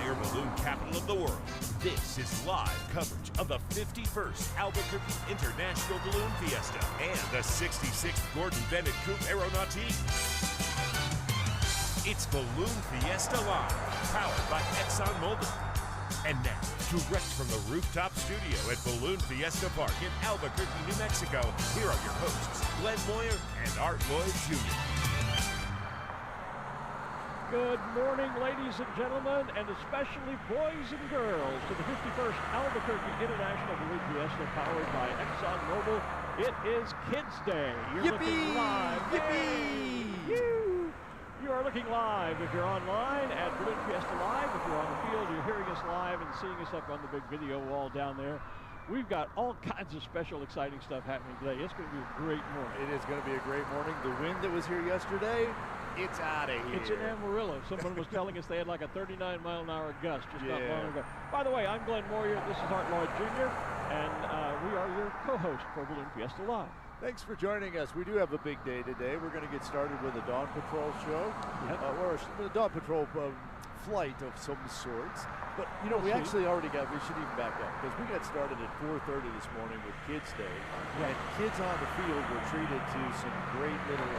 hot-air balloon capital of the world. This is live coverage of the 51st Albuquerque International Balloon Fiesta and the 66th Gordon Bennett Coupe Aeronautique. It's Balloon Fiesta Live, powered by ExxonMobil. And now, direct from the rooftop studio at Balloon Fiesta Park in Albuquerque, New Mexico, here are your hosts, Glenn Moyer and Art Lloyd Jr. Good morning, ladies and gentlemen, and especially boys and girls, to the 51st Albuquerque International Balloon Fiesta, powered by ExxonMobil. It is Kids Day. You're looking live. Yippee! You are looking live if you're online at Balloon Fiesta Live. If you're on the field, you're hearing us live and seeing us up on the big video wall down there. We've got all kinds of special, exciting stuff happening today. It's going to be a great morning. It is going to be a great morning. The wind that was here yesterday, it's out of here. It's in Amarillo. Someone was telling us they had like a 39-mile-an-hour gust just not long ago. By the way, I'm Glenn Moyer. This is Art Lloyd Jr., and we are your co-host for Balloon Fiesta Live. Thanks for joining us. We do have a big day today. We're going to get started with a Dawn Patrol show, or a Dawn Patrol flight of some sorts. But, you know, we should even back up, because we got started at 4:30 this morning with Kids Day. And kids on the field were treated to some great little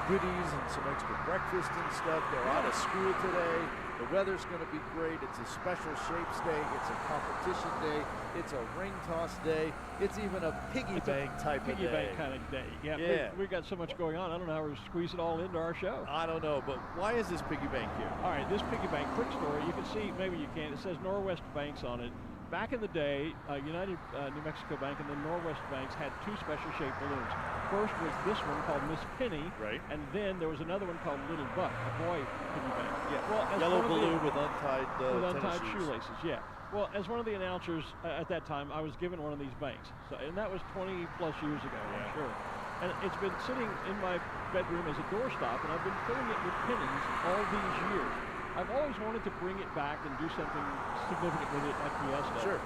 goodies and some extra breakfast and stuff. They're out of school today. The weather's going to be great. It's a special shapes day. It's a competition day. It's a ring toss day. It's even a piggy bank type of day. Piggy bank kind of day. Yeah. We got so much going on. I don't know how we're squeeze it all into our show. I don't know, but why is this piggy bank here? All right, this piggy bank, quick story. You can see, maybe you can't. It says Norwest Banks on it. Back in the day, United New Mexico Bank and the Norwest Banks had two special shaped balloons. First was this one called Miss Penny, right? And then there was another one called Little Buck, a boy piggy bank. Yeah, well, yellow balloon with untied shoelaces. Yeah. Well, as one of the announcers at that time, I was given one of these banks, and that was 20 plus years ago, I'm sure. And it's been sitting in my bedroom as a doorstop, and I've been filling it with pennies all these years. I've always wanted to bring it back and do something significant with it at Fiesta. Sure.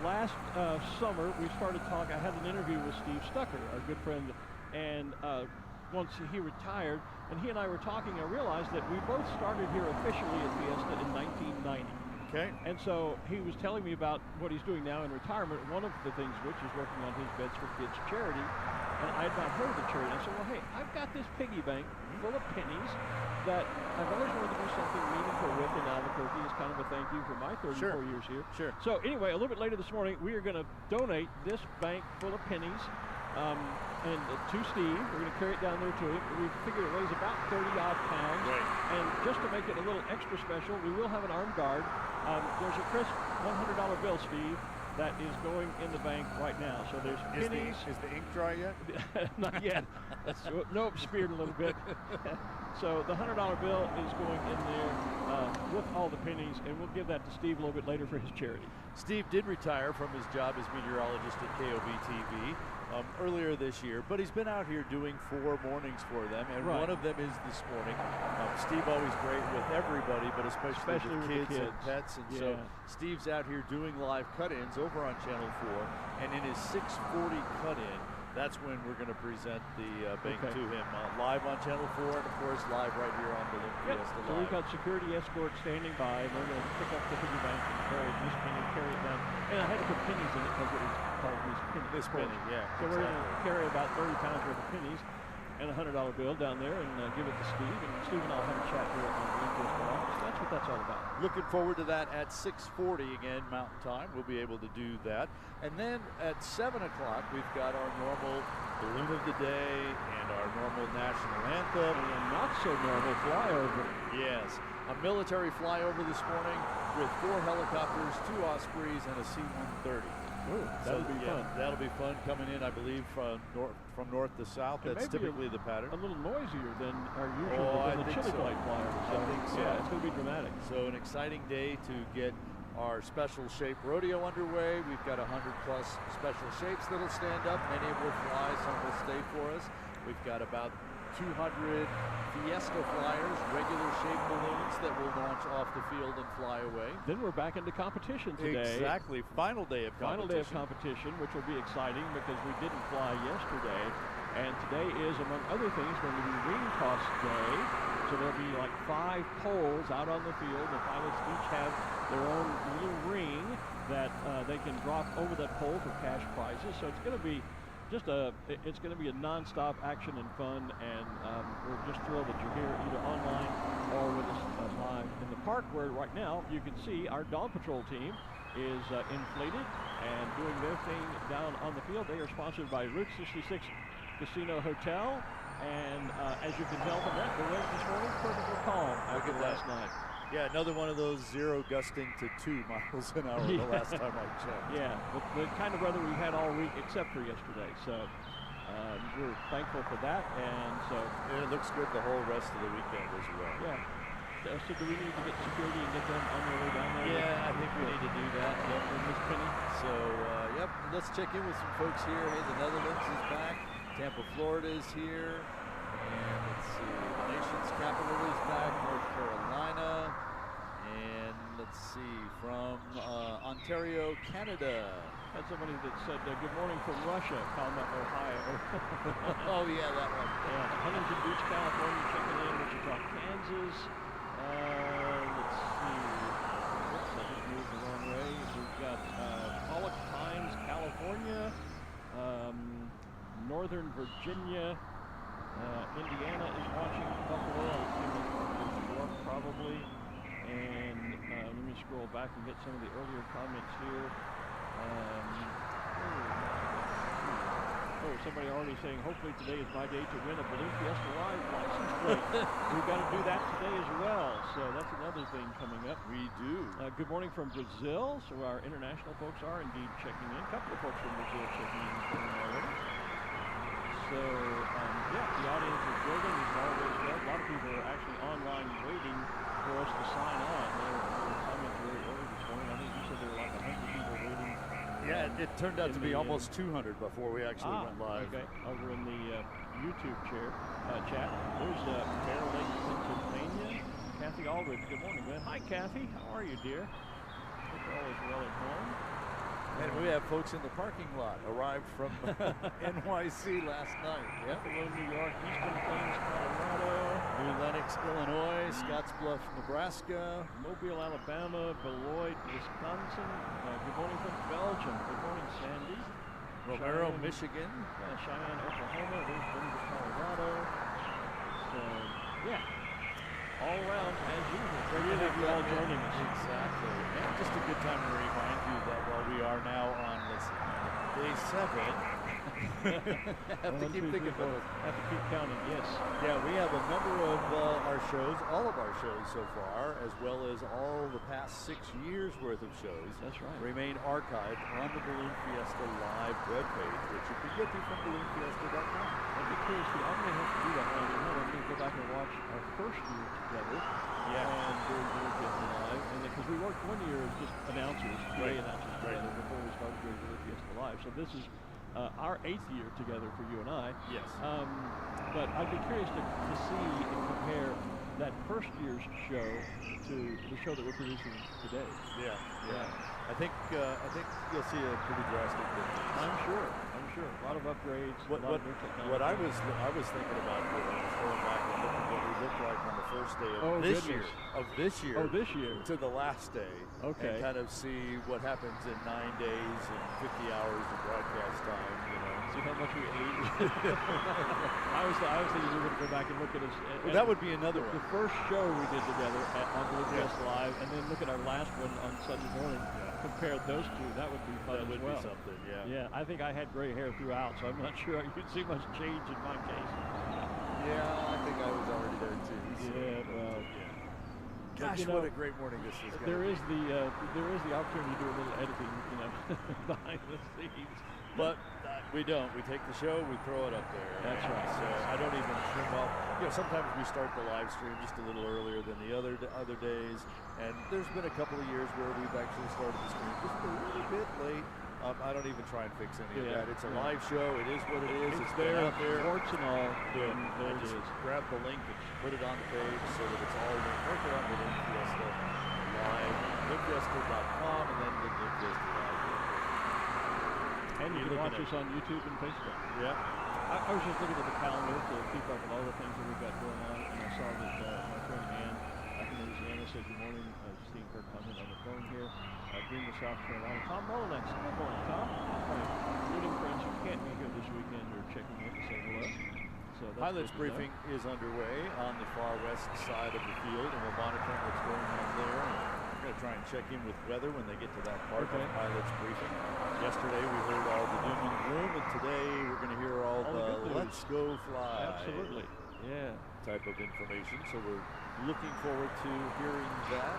Last summer, we started talking. I had an interview with Steve Stucker, our good friend, and once he retired, and he and I were talking, I realized that we both started here officially at Fiesta in 1990. Okay. And so he was telling me about what he's doing now in retirement, one of the things which is working on his Beds for Kids charity, and I had not heard of the charity. I said, well, hey, I've got this piggy bank full of pennies that I've always wanted to do something meaningful with in Albuquerque. It's kind of a thank you for my 34 years here. Sure. So anyway, a little bit later this morning, we are going to donate this bank full of pennies and to Steve. We're going to carry it down there to him. We figured it weighs about 30-odd pounds. Right. And just to make it a little extra special, we will have an armed guard. There's a crisp $100 bill, Steve, that is going in the bank right now. So there's pennies. Is the ink dry yet? Not yet. Nope, speared a little bit. So the $100 bill is going in there with all the pennies, and we'll give that to Steve a little bit later for his charity. Steve did retire from his job as meteorologist at KOB-TV earlier this year, but he's been out here doing 4 mornings for them, and one of them is this morning. Steve always great with everybody, but especially with kids and pets, and so Steve's out here doing live cut-ins over on Channel 4, and in his 6:40 cut-in, that's when we're going to present the bank to him live on Channel 4, and of course live right here on Balloon Fiesta Live. So we've got security escort standing by, and we're going to pick up the piggy bank and carry it down. And I had to put pennies in it because it was called Miss Penny. So we're going to carry about 30 pounds worth of pennies and a $100 bill down there and give it to Steve. And Steve and I will have a chat here on Balloon Fiesta Live. So that's what that's all about. Looking forward to that at 6:40 again, Mountain Time. We'll be able to do that. And then at 7 o'clock, we've got our normal Balloon of the Day and our normal national anthem. And a not-so-normal flyover. Yes, a military flyover this morning with 4 helicopters, 2 Ospreys, and a C-130. Ooh, that'll be fun. That'll be fun coming in, I believe, from north to south. That's typically the pattern. A little noisier than our usual the chili flight flyover. So, I think so. Yeah, it's going to be dramatic. So an exciting day to get our special shape rodeo underway. We've got 100+ special shapes that'll stand up. Many will fly, some will stay for us. We've got about 200 Fiesta flyers, regular shaped balloons that will launch off the field and fly away. Then we're back into competition today. Exactly. Final day of competition. Final day of competition, which will be exciting because we didn't fly yesterday. And today is, among other things, going to be ring toss day. So there'll be like 5 poles out on the field. The finalists each have their own little ring that they can drop over that pole for cash prizes. So it's going to be just it's going to be a non-stop action and fun, and we're just thrilled that you're here either online or with us live in the park, where right now you can see our Dawn Patrol team is inflated and doing their thing down on the field. They are sponsored by Route 66 Casino Hotel, and as you can tell from that, the wind this morning perfectly calm after last night. Yeah, another one of those 0 gusting to 2 miles an hour the last time I checked. Yeah, the kind of weather we've had all week except for yesterday. So we're thankful for that, and so it looks good the whole rest of the weekend as well. Yeah. So do we need to get security and get them on their way down there? Yeah, I think we need to do that. Yep, with Miss Penny. So, yep, let's check in with some folks here. Hey, the Netherlands is back. Tampa, Florida is here. And let's see, the nation's capital is back, North Carolina. And let's see, from Ontario, Canada. Had somebody that said, good morning from Russia, comma, Ohio. Oh, yeah, that one. Yeah, Huntington Beach, California, checking in, Wichita, Kansas. Let's see. Oops, I just moved the wrong way. We've got Pollock Pines, California, Northern Virginia, Indiana is watching Buffalo. I assume it's New York probably. And let me scroll back and get some of the earlier comments here. Somebody already saying, hopefully today is my day to win a Balloon Fiesta Live license plate. We've got to do that today as well. So that's another thing coming up. We do. Good morning from Brazil. So our international folks are indeed checking in. A couple of folks from Brazil checking in already. So, yeah, the audience is building as always. Well, a lot of people are actually online waiting for us to sign on. There were comments very early this morning. I think you said there were like 100 people waiting. Yeah, it turned out to be almost 200 before we actually went live. Okay, over in the YouTube chat. There's Bear Lake, Pennsylvania. Kathy Aldridge, good morning, man. Hi, Kathy. How are you, dear? Hope all is well at home. And we have folks in the parking lot, arrived from NYC last night. Yep. Buffalo, New York, Eastern Plains, Colorado. New Lenox, Illinois, Scottsbluff, Nebraska. Mobile, Alabama, Beloit, Wisconsin. Good morning from Belgium. Good morning, Sandy. Romero, Cheyenne, Michigan. Cheyenne, Oklahoma. There's Denver, Colorado. So, yeah. All around, as usual. Great to have you all joining us. Exactly. And just a good time to remind you that while we are now on, let's see, day 7. Have to keep thinking about it. Have to keep counting, yes. Yeah, we have a number of our shows, all of our shows so far, as well as all the past 6 years worth of shows. That's right. Remain archived on the Balloon Fiesta Live webpage, which you can get to from balloonfiesta.com. I'd be curious, I'm going to have to do that now. I'm going to go back and watch our first year together. Yeah. And doing Balloon Fiesta Live. And because we worked 1 year as just announcers, Right. announcers together before we started doing Balloon Fiesta Live. So this is our 8th year together for you and I. Yes. But I'd be curious to see and compare that first year's show to the show that we're producing today. Yeah. I think you'll see a pretty drastic difference. I'm sure. A lot of upgrades. What I was thinking about was going back and looking at what we looked like on the first day of this year. Oh, this year. To the last day. Okay. And kind of see what happens in 9 days and 50 hours of broadcast time, you know. See how much we age. I was thinking we were going to go back and look at us. Well, that would be another one. The first show we did together on Balloon Fiesta Live, and then look at our last one on Sunday morning. Compare those two, that would be fun as well. That would be something, yeah. Yeah, I think I had gray hair throughout, so I'm not sure you'd see much change in my case. Yeah, I think I was already there too. So, Yeah, well. Gosh, what a great morning this is. There is the opportunity to do a little editing, behind the scenes. But we don't. We take the show, we throw it up there. That's right. So I don't even trim up. Sometimes we start the live stream just a little earlier than the other days. And there's been a couple of years where we've actually started the stream just a little bit late. I don't even try and fix any of that. It's a live show. It is what it is. It's there, out there. Sports and all. Good. There it just is. grab the link and put it on the page so that it's all linked right there on the Balloon Fiesta Live, balloonfiesta.com, and then the Balloon Fiesta Live. And you can watch us on YouTube and Facebook. Yeah. I was just looking at the calendar to keep up with all the things that we've got going on, and I saw that my friend Ann back in Louisiana said good morning. Seeing her comment on the phone here. Greenville, South Carolina. Tom Mullinax. Good morning, Tom. Greeting friends who can't be here this weekend are checking in to say hello. So Pilots briefing is underway on the far west side of the field, and we're monitoring what's going on there. We're going to try and check in with weather when they get to that part of pilots briefing. Yesterday we heard all the doom and gloom, and today we're going to hear all the let's go fly. Absolutely, yeah. Type of information. So we're looking forward to hearing that.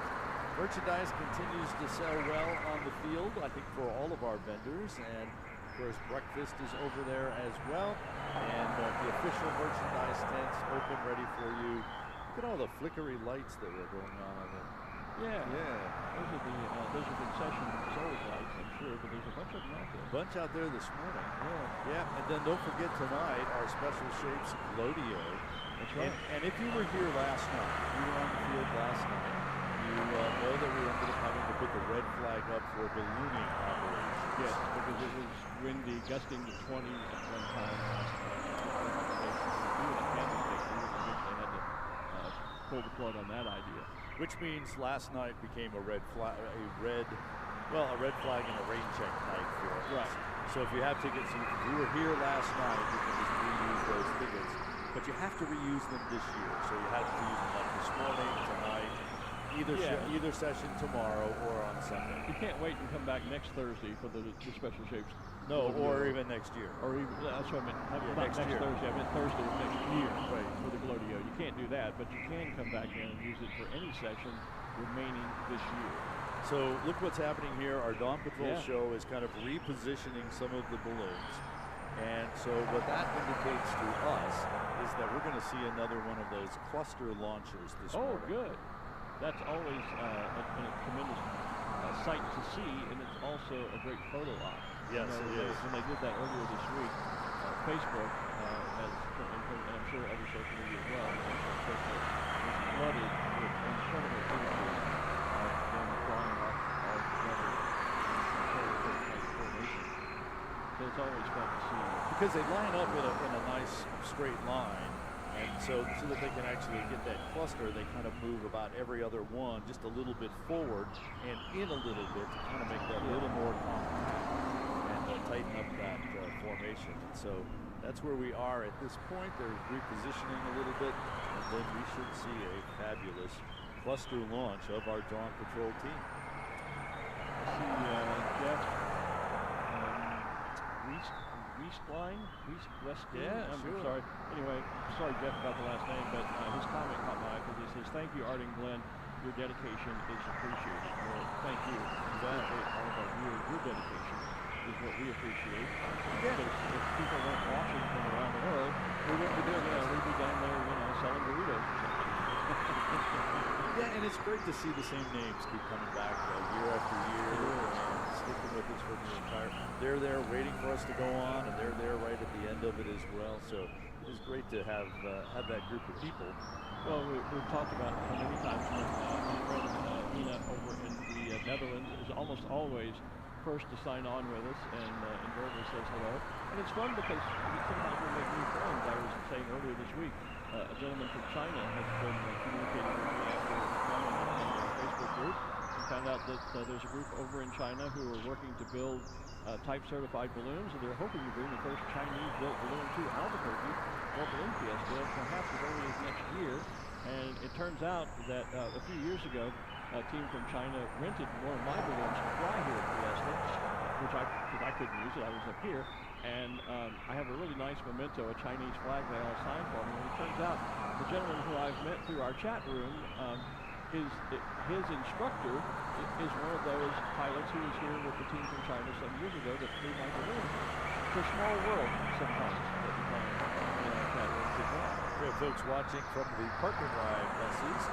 Merchandise continues to sell well on the field, I think, for all of our vendors, and of course breakfast is over there as well, and the official merchandise tents open, ready for you. Look at all the flickery lights that are going on. Yeah. Those are concession sold lights, I'm sure, but there's a bunch of them out there. Bunch out there this morning. Yeah, and then don't forget tonight our Special Shapes Glodeo. That's right. And if you were here last night, you were on the field last night, you know that we ended up having to put the red flag up for ballooning operations. Yes, because it was windy, gusting to 20 at one time. They had to pull the plug on that idea. Which means last night became a red flag, a red flag and a rain check night for us. Right. So if you have tickets, if you were here last night, you can just reuse those tickets. But you have to reuse them this year. So you have to use them like this morning, tonight, either session tomorrow or on Sunday. You can't wait and come back next Thursday for the Special Shapes. No, or even next year. Or even, that's what I meant. Not next Thursday, I meant Thursday of next year for the Glodeo. You can't do that, but you can come back in and use it for any session remaining this year. So look what's happening here. Our Dawn Patrol show is kind of repositioning some of the balloons. And so what that indicates to us is that we're going to see another one of those cluster launches this morning. Oh, good. That's always a tremendous sight to see, and it's also a great photo op. Yes, it is. When they did that earlier this week, Facebook has, and I'm sure other social media as well, was flooded with incredible images of them flying off all together in formation. So it's always fun to see. Because they line up in a nice straight line, and so that they can actually get that cluster, they kind of move about every other one just a little bit forward and in a little bit to kind of make that a little more compact and tighten up that formation. And so that's where we are at this point. They're repositioning a little bit, and then we should see a fabulous cluster launch of our Dawn Patrol team. I see Jeff Westline? Yeah, I'm sure. sorry. Anyway, sorry Jeff about the last name, but his comment caught my eye because he says, "Thank you, Art and Glenn. Your dedication is appreciated." Well, thank you. Exactly. All of our viewers, your dedication is what we appreciate. Because if people weren't watching from around the world, we wouldn't be doing that. We'd be down there, selling burritos. Yeah, and it's great to see the same names keep coming back year after year and sticking with us for the entire. They're there waiting for us to go on, and they're there right at the end of it as well. So it's great to have that group of people. Well, we've talked about how many times when my friend Nina over in the Netherlands is almost always first to sign on with us and invariably says hello. And it's fun because sometimes we make new friends. I was saying earlier this week, a gentleman from China has been communicating with me after commenting on our Facebook group and found out that there's a group over in China who are working to build type-certified balloons, and they're hoping to bring the first Chinese-built balloon to Albuquerque for Balloon Fiesta, perhaps as early as next year. And it turns out that a few years ago, a team from China rented one of my balloons to fly here at Fiesta, because I couldn't use it, I was up here. And I have a really nice memento, a Chinese flag they all signed for me. And it turns out the gentleman who I've met through our chat room, his instructor is one of those pilots who was here with the team from China some years ago that flew my balloon. It's a small world sometimes that we find in our chat rooms as well. We have folks watching from the Park and Ride buses,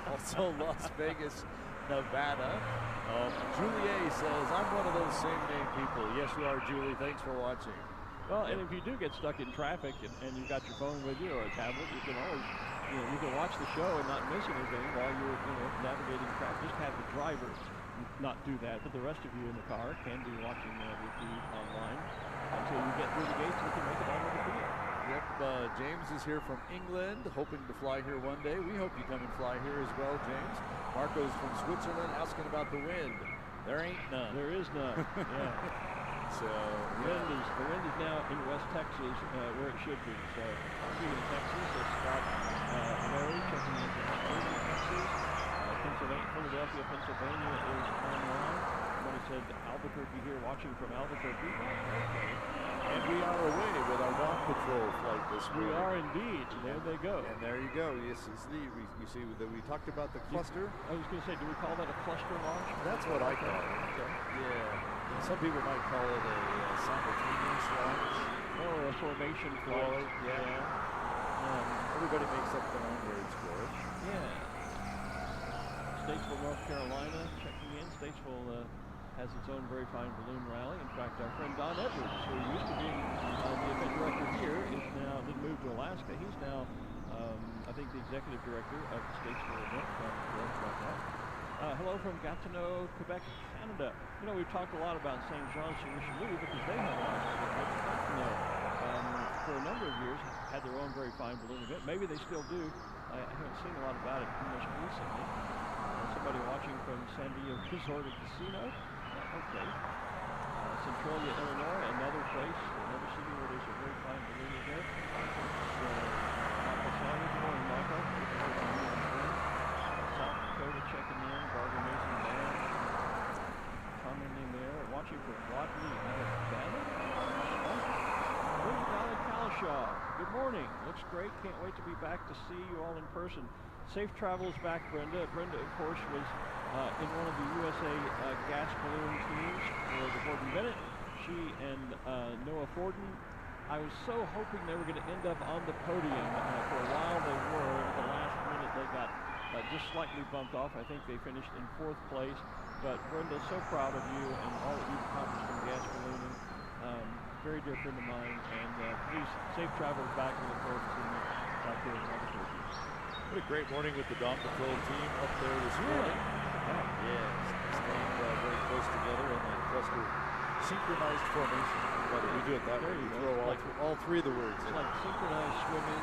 also Las Vegas, Nevada. Julie says, "I'm one of those same name people." Yes, you are, Julie. Thanks for watching. Well, and if you do get stuck in traffic and you've got your phone with you or a tablet, you can always, you can watch the show and not miss anything while you're, navigating traffic. Just have the driver not do that, but the rest of you in the car can be watching the feed online. until you get through the gates, we can make it onto the field. Yep, James is here from England, hoping to fly here one day. We hope you come and fly here as well, James. Marco's from Switzerland, asking about the wind. There ain't none. There is none. Yeah. So the wind is now in West Texas, where it should be. So speaking of Texas, it's Scott Mary checking in from Texas. Philadelphia, Pennsylvania is online. Somebody said Albuquerque here, watching from Albuquerque. Okay. And we are away with our Dawn Patrol flight this morning. We are indeed. There they go. And there you go. Yes, we see that we talked about the cluster. I was going to say, do we call that a cluster launch? That's what I call it. Okay. Yeah. Some people might call it a simultaneous launch. Or a formation flight. Yeah. Everybody makes up their own words for it. Yeah. Statesville, North Carolina, checking in. Statesville has its own very fine balloon rally. In fact, our friend Don Edwards, who used to be the event director here, did move to Alaska. He's now, I think, the executive director of the Statesville event. Hello from Gatineau, Quebec, Canada. You know, we've talked a lot about St. Jean-sur-Richelieu because they have Gatineau. For a number of years, had their own very fine balloon event. Maybe they still do. I haven't seen a lot about it most recently. Somebody watching from San Diego Resort and Casino. Okay. Centralia, Illinois, another place, another city where there's a very fine balloon event. Michael Sanger, good morning, Michael. South Dakota checking in, Barbara Mason there. Commenting there. Watching from Wadley, Alabama. Dolly Kalashaw, good morning. Looks great. Can't wait to be back to see you all in person. Safe travels back, Brenda. Brenda, of course, was in one of the USA gas balloon teams for the Gordon Bennett. She and Noah Forden. I was so hoping they were going to end up on the podium. For a while they were. At the last minute they got just slightly bumped off. I think they finished in 4th place. But Brenda, so proud of you and all that you've accomplished in gas ballooning. Very dear friend of mine. And please, safe travels back. We look forward to seeing you back here in Albuquerque. What a great morning with the Dawn Patrol team up there this morning. Yeah, staying very close together in the cluster synchronized formation. We do it that way. We throw all three of the words in. It's like synchronized swimming.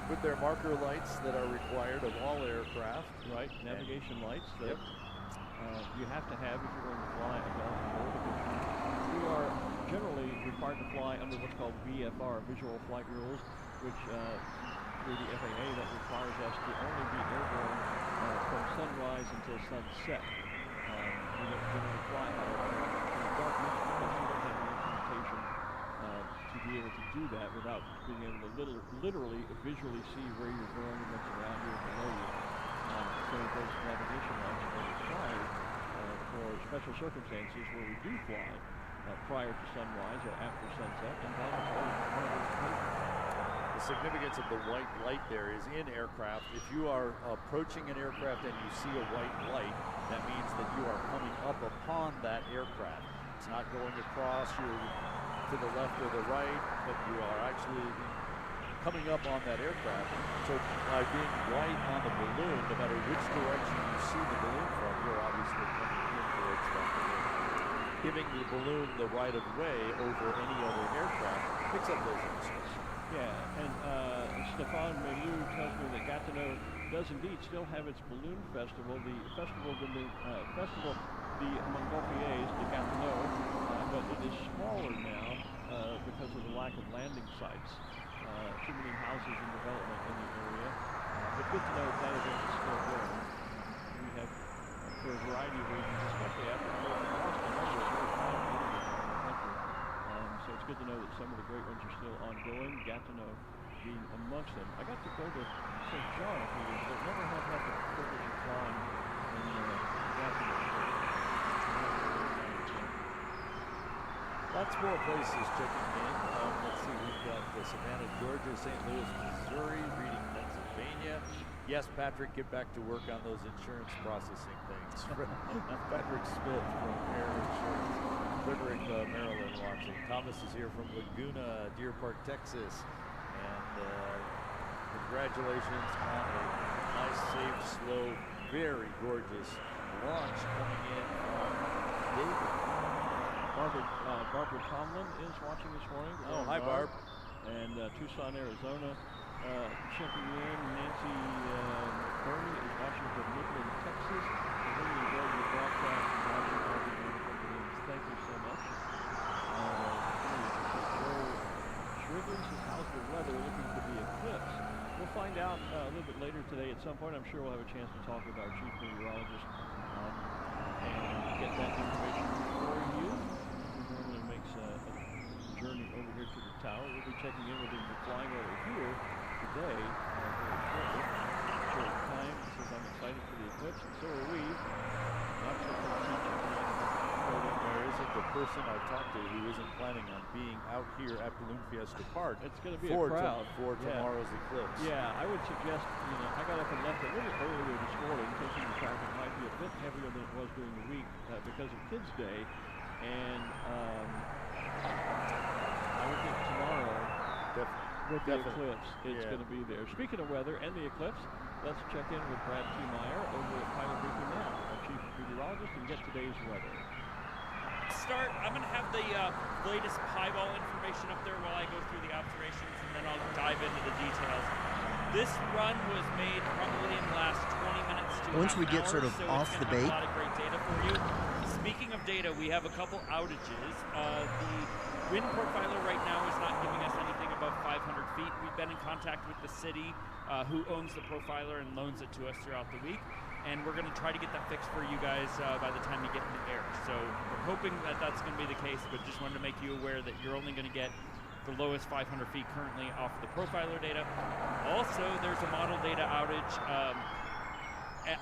With their marker lights that are required of all aircraft. Right, navigation lights that you have to have if you're going to fly a Dawn Patrol, because you are generally required to fly under what's called VFR, Visual Flight Rules, which through the FAA that requires us to only be airborne from sunrise until sunset. We don't generally fly, however, in the darkness because we don't have the instrumentation to be able to do that without being able to literally visually see where you're going and what's around you and below you. So those navigation lights are required for special circumstances where we do fly prior to sunrise or after sunset, and that is one of those occasions. The significance of the white light there is in aircraft. If you are approaching an aircraft and you see a white light, that means that you are coming up upon that aircraft. It's not going across you to the left or the right, but you are actually coming up on that aircraft. So by being white on the balloon, no matter which direction you see the balloon from, you're obviously coming in towards that balloon. Giving the balloon the right of way over any other aircraft picks up those instruments. Yeah, and Stefan Melou tells me that Gatineau does indeed still have its balloon festival, the Montgolfiers de Gatineau, but it is smaller now because of the lack of landing sites. Too many houses in development in the area. But good to know that event is still going. We have, for a variety of reasons, especially after COVID, lost a number of very fine communities around the country. So it's good to know that some of the great ones are still ongoing, Gatineau being amongst them. I got to go to St. John a few years ago. Never have had the privilege of flying in Gatineau. Lots more places checking in. Let's see, we've got Savannah, Georgia, St. Louis, Missouri, Reading, Pennsylvania. Yes, Patrick, get back to work on those insurance processing things. Patrick Smith from Air Insurance. Frederick, Maryland watching. Thomas is here from Laguna, Deer Park, Texas. And congratulations on a nice, safe, slow, very gorgeous launch coming in from David. Barbara Tomlin is watching this morning. Oh, hi, Barb. And Tucson, Arizona. Champion Nancy McBurney is watching from Midland, Texas. And then you go to the broadcast and watching all the wonderful games. Thank you so much. Joe Shrigley says, how's the weather? Looking to be eclipse. We'll find out a little bit later today at some point. I'm sure we'll have a chance to talk with our chief meteorologist and get that information for you. He normally makes a journey over here to the tower. We'll be checking in with him flying over here today. Very short time. He says, I'm excited for the eclipse, and so are we. Not so there isn't a person I've talked to who isn't planning on being out here at Balloon Fiesta Park. It's going to be a crowd for tomorrow's eclipse. Yeah, I would suggest, I got up and left a little earlier this morning, thinking the traffic might be a bit heavier than it was during the week because of Kids Day. And I would think tomorrow, with the eclipse, it's going to be there. Speaking of weather and the eclipse, let's check in with Brad T. Meyer over at Pilot Briefing Now, our chief meteorologist, and get today's weather. I'm going to have the latest pieball information up there while I go through the observations, and then I'll dive into the details. This run was made probably in the last 20 minutes to once we get sort of so off the bait. A lot of great data for you. Speaking of data, we have a couple outages. The wind profiler right now is not giving us anything above 500 feet. We've been in contact with the city who owns the profiler and loans it to us throughout the week. And we're going to try to get that fixed for you guys by the time you get in the air. So we're hoping that that's going to be the case, but just wanted to make you aware that you're only going to get the lowest 500 feet currently off the profiler data. Also, there's a model data outage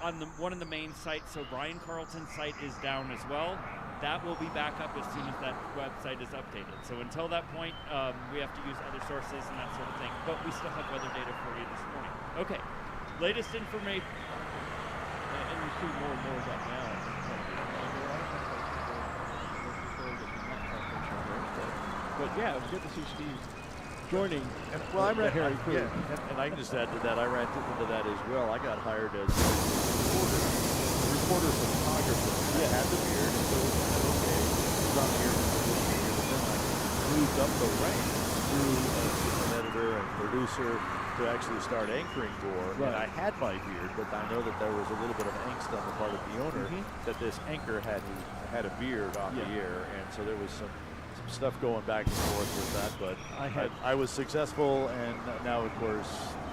on one of the main sites, so Brian Carlton's site is down as well. That will be back up as soon as that website is updated. So until that point, we have to use other sources and that sort of thing, but we still have weather data for you this morning. Okay, latest information. And you see more and more of that now. But yeah, it was good to see Steve joining the Harry crew. And I can just add to that, I ran into that as well. I got hired as a reporter photographer. I had the beard, and so it was kind of okay. I was on here and then I moved up the ranks through assistant editor and producer to actually start anchoring more. Right. And I had my beard, but I know that there was a little bit of angst on the part of the owner that this anchor had a beard off the air, and so there was some stuff going back and forth with that, but I was successful, and now of course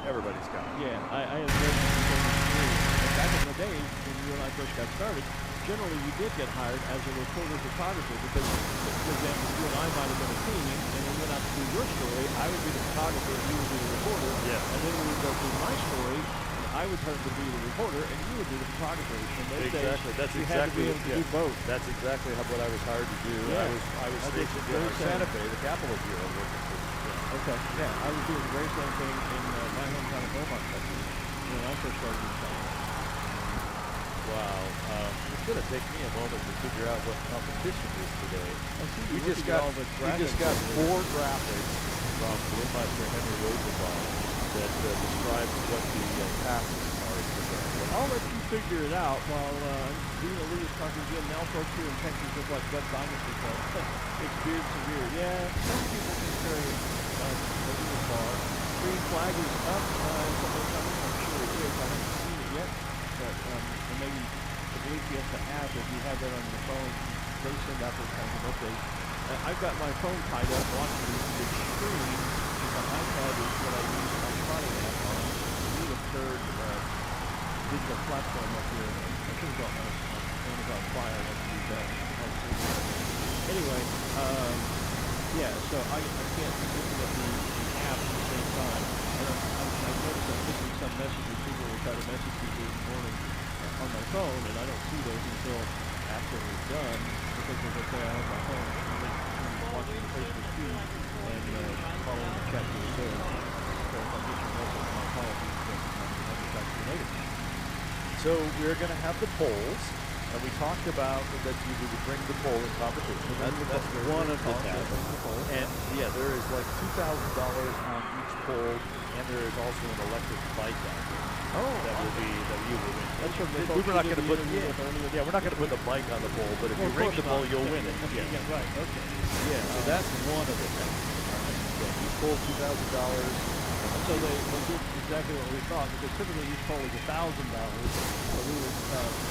everybody's got it. Yeah, I had great experience. Back in the day when you and I first got started, generally you did get hired as a reporter photographer because, for example, you and I might have been a team, and we went out to do your story. I would be the photographer, and you would be the reporter. Yeah. And then we would go through my story, and I would turn to be the reporter, and you would be the photographer. And those exactly. days, That's you exactly had to be able to do both. That's exactly what I was hired to do. Yeah. I was stationed in Santa Fe, the capital bureau, working for. Okay. Yeah, I was doing the very same thing in my hometown of Beaumont, Texas, when I first started in town. Wow. It's going to take me a moment to figure out what competition is today. We just got 4 graphics from Brewmaster Henry Rosenbaum that describe what the tasks are today. I'll let you figure it out while Dina Lee is talking to Jim. Now folks here in Texas look like Bud Dynasty Club. It's beard to beard. Yeah, some people can carry it over the bar. Green flag is up. I'm sure it is. I haven't seen it yet. But and maybe the Balloon Fiesta app, if you have that on your phone, they send out those kinds of updates. I've got my phone tied up watching the screen. The iPad is what I use my spotting app on. I need a third digital platform up here. I should have got my Amazon Fire. Let's do that. Anyway, so I can't look at the app at the same time. I noticed I'm missing some messages. People will try to message me this morning on my phone, and I don't see those until after it's done, because as I say, I have my phone watching the Facebook feed and following the chat news there. So if I'm missing messages, my apologies, but I'll get back to you later. So we're going to have the polls, And we talked about that you would bring the pole in competition. That's one of the tasks. And yeah, there is like $2,000 on each pole, and there is also an electric bike out there. That you will win. That's from the We're not going to put we're we're not going to put the bike on the pole, but if you ring the pole, you'll win it. Yeah, right. Okay. Yeah, so that's one of the things. Yeah, each pole $2,000. So they did exactly what we thought, because typically each pole is $1,000. So we were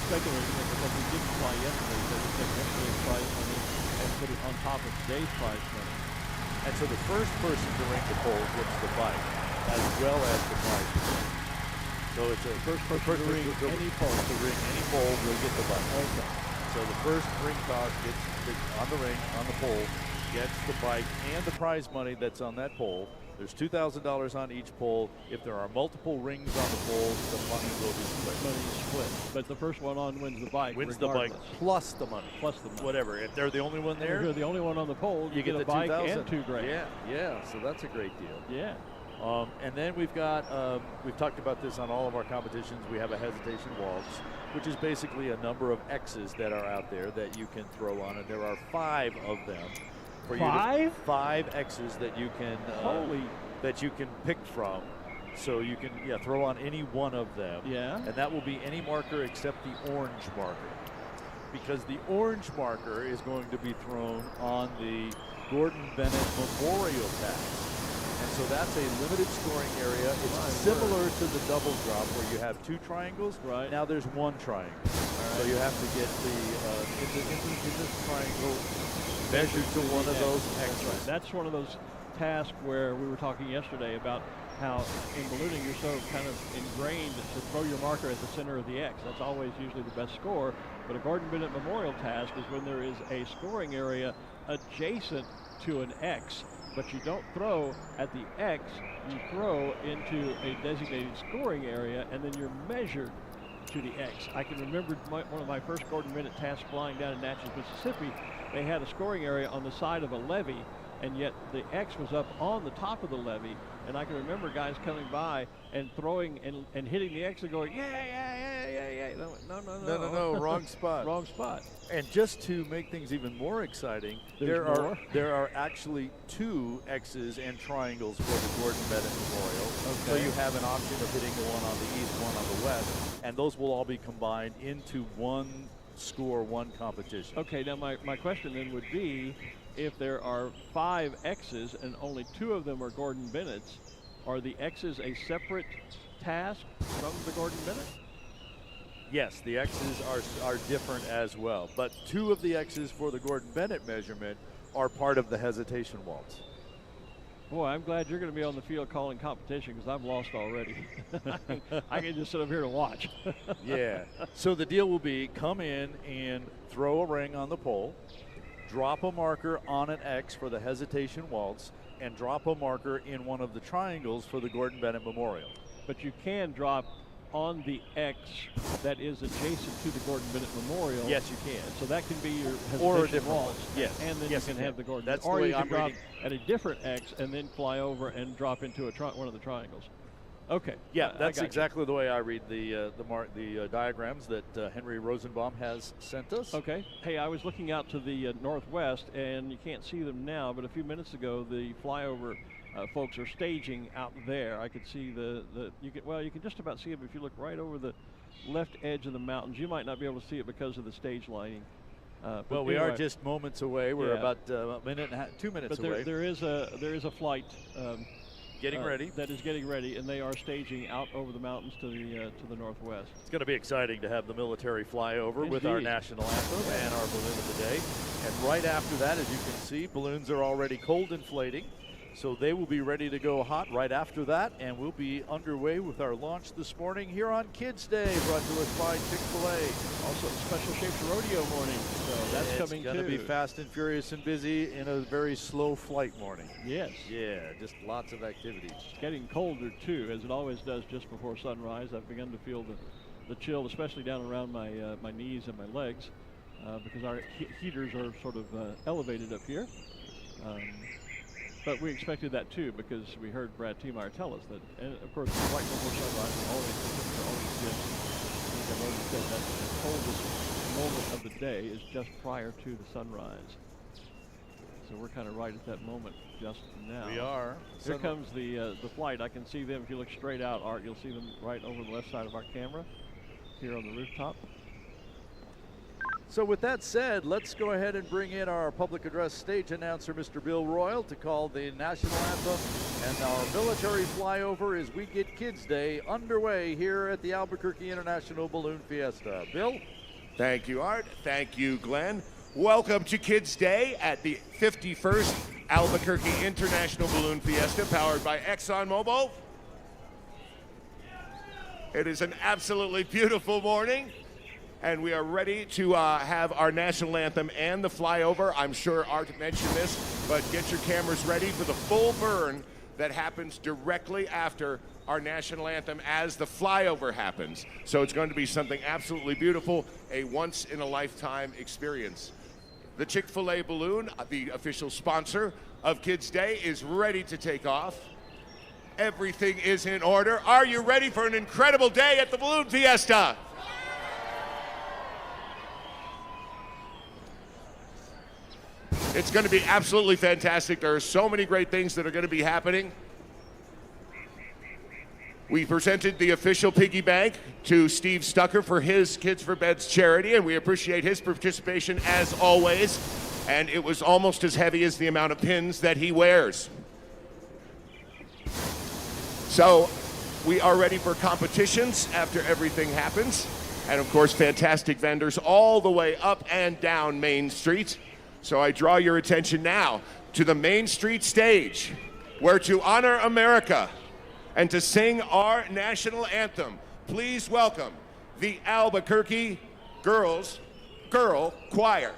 speculating that because we didn't fly yesterday, they would take yesterday's prize money and put it on top of today's prize money. And so the first person to ring the pole gets the bike, as well as the prize money. So it's a first person to ring any pole will get the bike. Okay. So the first ring toss gets on the pole, gets the bike and the prize money that's on that pole. There's $2,000 on each pole. If there are multiple rings on the pole, the money will be split. But the first one on wins the bike. Wins the bike plus the money. Whatever. If they're the only one there, if you're the only one on the pole, you get a bike and $2,000. Yeah. So that's a great deal. Yeah. And then we've got, we've talked about this on all of our competitions. We have a hesitation waltz, which is basically a number of X's that are out there that you can throw on, and there are 5 of them. For 5? 5 X's that you can that you can pick from. So you can throw on any one of them. Yeah. And that will be any marker except the orange marker. Because the orange marker is going to be thrown on the Gordon Bennett Memorial Task. And so that's a limited scoring area. It's similar to the double drop where you have 2 triangles. Right. Now there's 1 triangle. Right. So you have to get the in this triangle measured to one of those X's. Right. That's one of those tasks where we were talking yesterday about how in ballooning you're so kind of ingrained to throw your marker at the center of the X. That's always usually the best score. But a Gordon Bennett Memorial Task is when there is a scoring area adjacent to an X, but you don't throw at the X, you throw into a designated scoring area, and then you're measured to the X. I can remember one of my first Gordon Bennett tasks flying down in Natchez, Mississippi. They had a scoring area on the side of a levee, and yet the X was up on the top of the levee, and I can remember guys coming by and throwing and hitting the X and going, yeah. No, wrong spot. Wrong spot. And just to make things even more exciting, there are actually 2 X's and triangles for the Gordon Bennett Memorial. Okay. So you have an option of hitting the one on the east, one on the west, and those will all be combined into one score, one competition. Okay, now my question then would be, if there are 5 X's and only 2 of them are Gordon Bennett's, are the X's a separate task from the Gordon Bennett? Yes, the X's are different as well, but 2 of the X's for the Gordon Bennett measurement are part of the hesitation waltz. Boy, I'm glad you're going to be on the field calling competition, because I'm lost already. I can just sit up here and watch. Yeah. So the deal will be come in and throw a ring on the pole, drop a marker on an X for the hesitation waltz, and drop a marker in one of the triangles for the Gordon Bennett Memorial. But you can drop on the X that is adjacent to the Gordon Bennett Memorial. Yes, you can. So that can be your or a different waltz. One. Yes. And then yes, you can have the Gordon. That's or the way you can I'm drop reading. At a different X and then fly over and drop into one of the triangles. Okay. Yeah, that's exactly the way I read the diagrams that Henry Rosenbaum has sent us. Okay. Hey, I was looking out to the northwest, and you can't see them now, but a few minutes ago, the flyover folks are staging out there. I could see you can just about see them if you look right over the left edge of the mountains. You might not be able to see it because of the stage lighting. Well, we are just moments away. We're about a minute and a half, 2 minutes away. But there is a flight getting ready. That is getting ready, and they are staging out over the mountains to the northwest. It's going to be exciting to have the military fly over with our national anthem and our balloon of the day. And right after that, as you can see, balloons are already cold inflating. So they will be ready to go hot right after that, and we'll be underway with our launch this morning here on Kids Day, brought to us by Chick-fil-A. Also, Special Shapes Rodeo morning, so that's coming too. It's going to be fast and furious and busy in a very slow flight morning. Yes. Yeah, just lots of activities. It's getting colder too, as it always does just before sunrise. I've begun to feel the chill, especially down around my knees and my legs, because our heaters are sort of elevated up here. But we expected that too, because we heard Brad Tiemeyer tell us that, and of course, right before sunrise, always good. I think I've already said that's the coldest moment of the day is just prior to the sunrise. So we're kind of right at that moment just now. We are. Here comes the flight. I can see them. If you look straight out, Art, you'll see them right over the left side of our camera here on the rooftop. So with that said, let's go ahead and bring in our public address stage announcer, Mr. Bill Royal, to call the national anthem and our military flyover as we get Kids Day underway here at the Albuquerque International Balloon Fiesta. Bill? Thank you, Art. Thank you, Glenn. Welcome to Kids Day at the 51st Albuquerque International Balloon Fiesta, powered by ExxonMobil. It is an absolutely beautiful morning, and we are ready to have our national anthem and the flyover. I'm sure Art mentioned this, but get your cameras ready for the full burn that happens directly after our national anthem as the flyover happens. So it's going to be something absolutely beautiful, a once-in-a-lifetime experience. The Chick-fil-A balloon, the official sponsor of Kids Day, is ready to take off. Everything is in order. Are you ready for an incredible day at the Balloon Fiesta? It's going to be absolutely fantastic. There are so many great things that are going to be happening. We presented the official piggy bank to Steve Stucker for his Kids for Beds charity, and we appreciate his participation as always. And it was almost as heavy as the amount of pins that he wears. So we are ready for competitions after everything happens. And of course, fantastic vendors all the way up and down Main Street. So I draw your attention now to the Main Street stage, where to honor America and to sing our national anthem, please welcome the Albuquerque Girl Choir.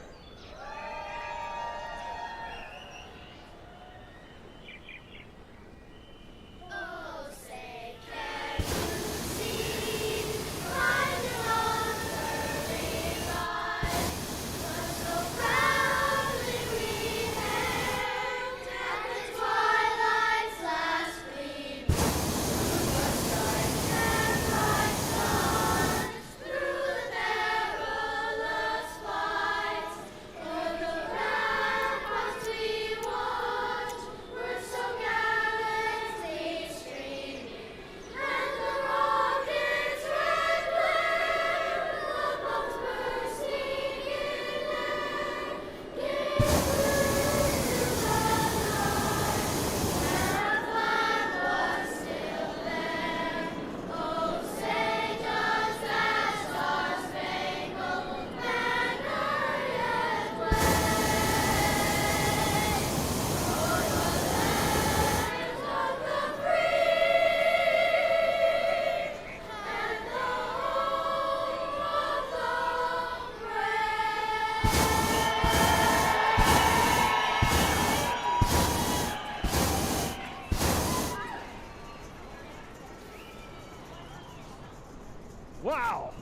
Wow!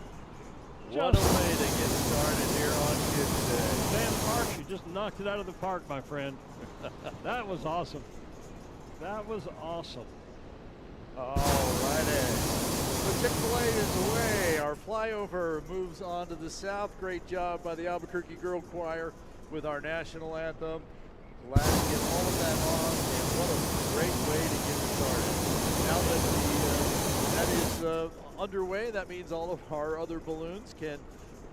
What a way to get started here on Kids Day. Sam Parks, you just knocked it out of the park, my friend. That was awesome. That was awesome. All righty. So Chick-fil-A is away. Our flyover moves on to the south. Great job by the Albuquerque Girl Choir with our national anthem. Glad to get all of that on, and what a great way to get started. Now that that is underway, that means all of our other balloons can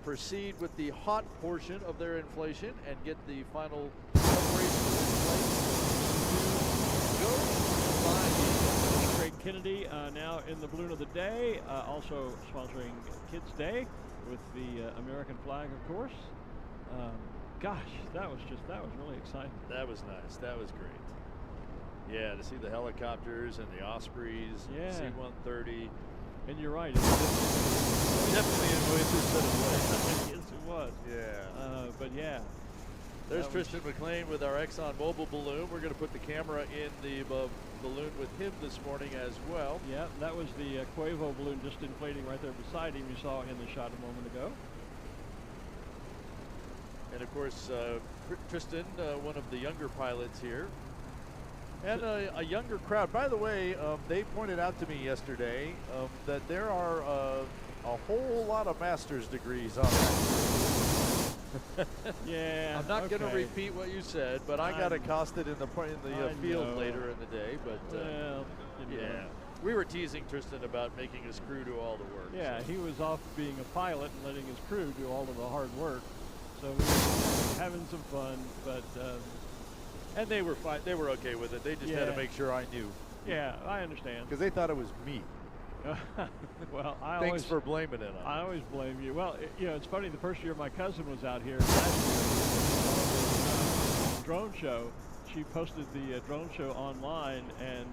proceed with the hot portion of their inflation and get the final preparations in place to go flying. Craig Kennedy now in the balloon of the day, also sponsoring Kids Day with the American flag, of course. Gosh, that was really exciting. That was nice. That was great. Yeah, to see the helicopters and the Ospreys, yeah. C-130. And you're right. Definitely a noisy set of Yes, it was. Yeah. But yeah. There's Tristan McLean with our ExxonMobil balloon. We're going to put the camera in the balloon with him this morning as well. Yeah, that was the Quavo balloon just inflating right there beside him. You saw in the shot a moment ago. And of course, Tristan, one of the younger pilots here. And a younger crowd. By the way, they pointed out to me yesterday that there are a whole lot of master's degrees on that. Yeah. I'm not going to okay. repeat what you said, but I got accosted in the I field know. later in the day. But Well, you know. yeah, we were teasing Tristan about making his crew do all the work. Yeah, so. he was off being a pilot and letting his crew do all of the hard work. So we were having some fun, but And they were fine. They were okay with it. They just had Yeah. to make sure I knew yeah, I understand. because they thought it was me. Well, Thanks for blaming it on I me. always blame you. Well, you know, it's funny. The first year my cousin was out here last year, drone show. She posted the drone show online and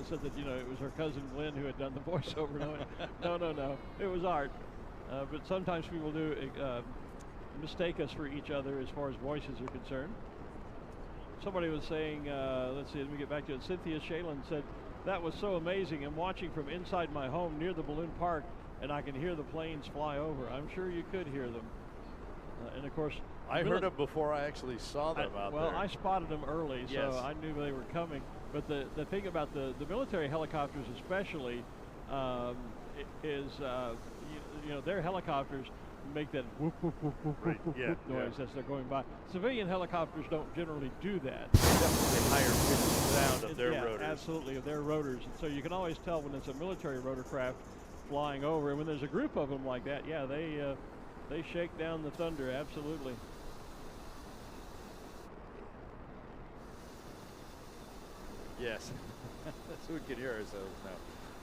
said that, you know, it was her cousin Glenn who had done the voiceover. No, it was art. But sometimes people do mistake us for each other as far as voices are concerned. Somebody was saying, let's see, let me get back to it. Cynthia Shalin said, "That was so amazing. I'm watching from inside my home near the balloon park, and I can hear the planes fly over." I'm sure you could hear them. And of course, I heard them before I actually saw them out there. well, I spotted them early, Yes. so I knew they were coming. But the thing about the military helicopters especially is, you know, their helicopters make that whoop, whoop, whoop, whoop, Right, whoop, yeah, whoop noise yeah. as they're going by. Civilian helicopters don't generally do that. Definitely higher pitched sound of their Yeah, rotors. absolutely, of their rotors. And so you can always tell when it's a military rotorcraft flying over. And when there's a group of them like that, yeah, they shake down the thunder, absolutely. Yes. So we can hear ourselves now.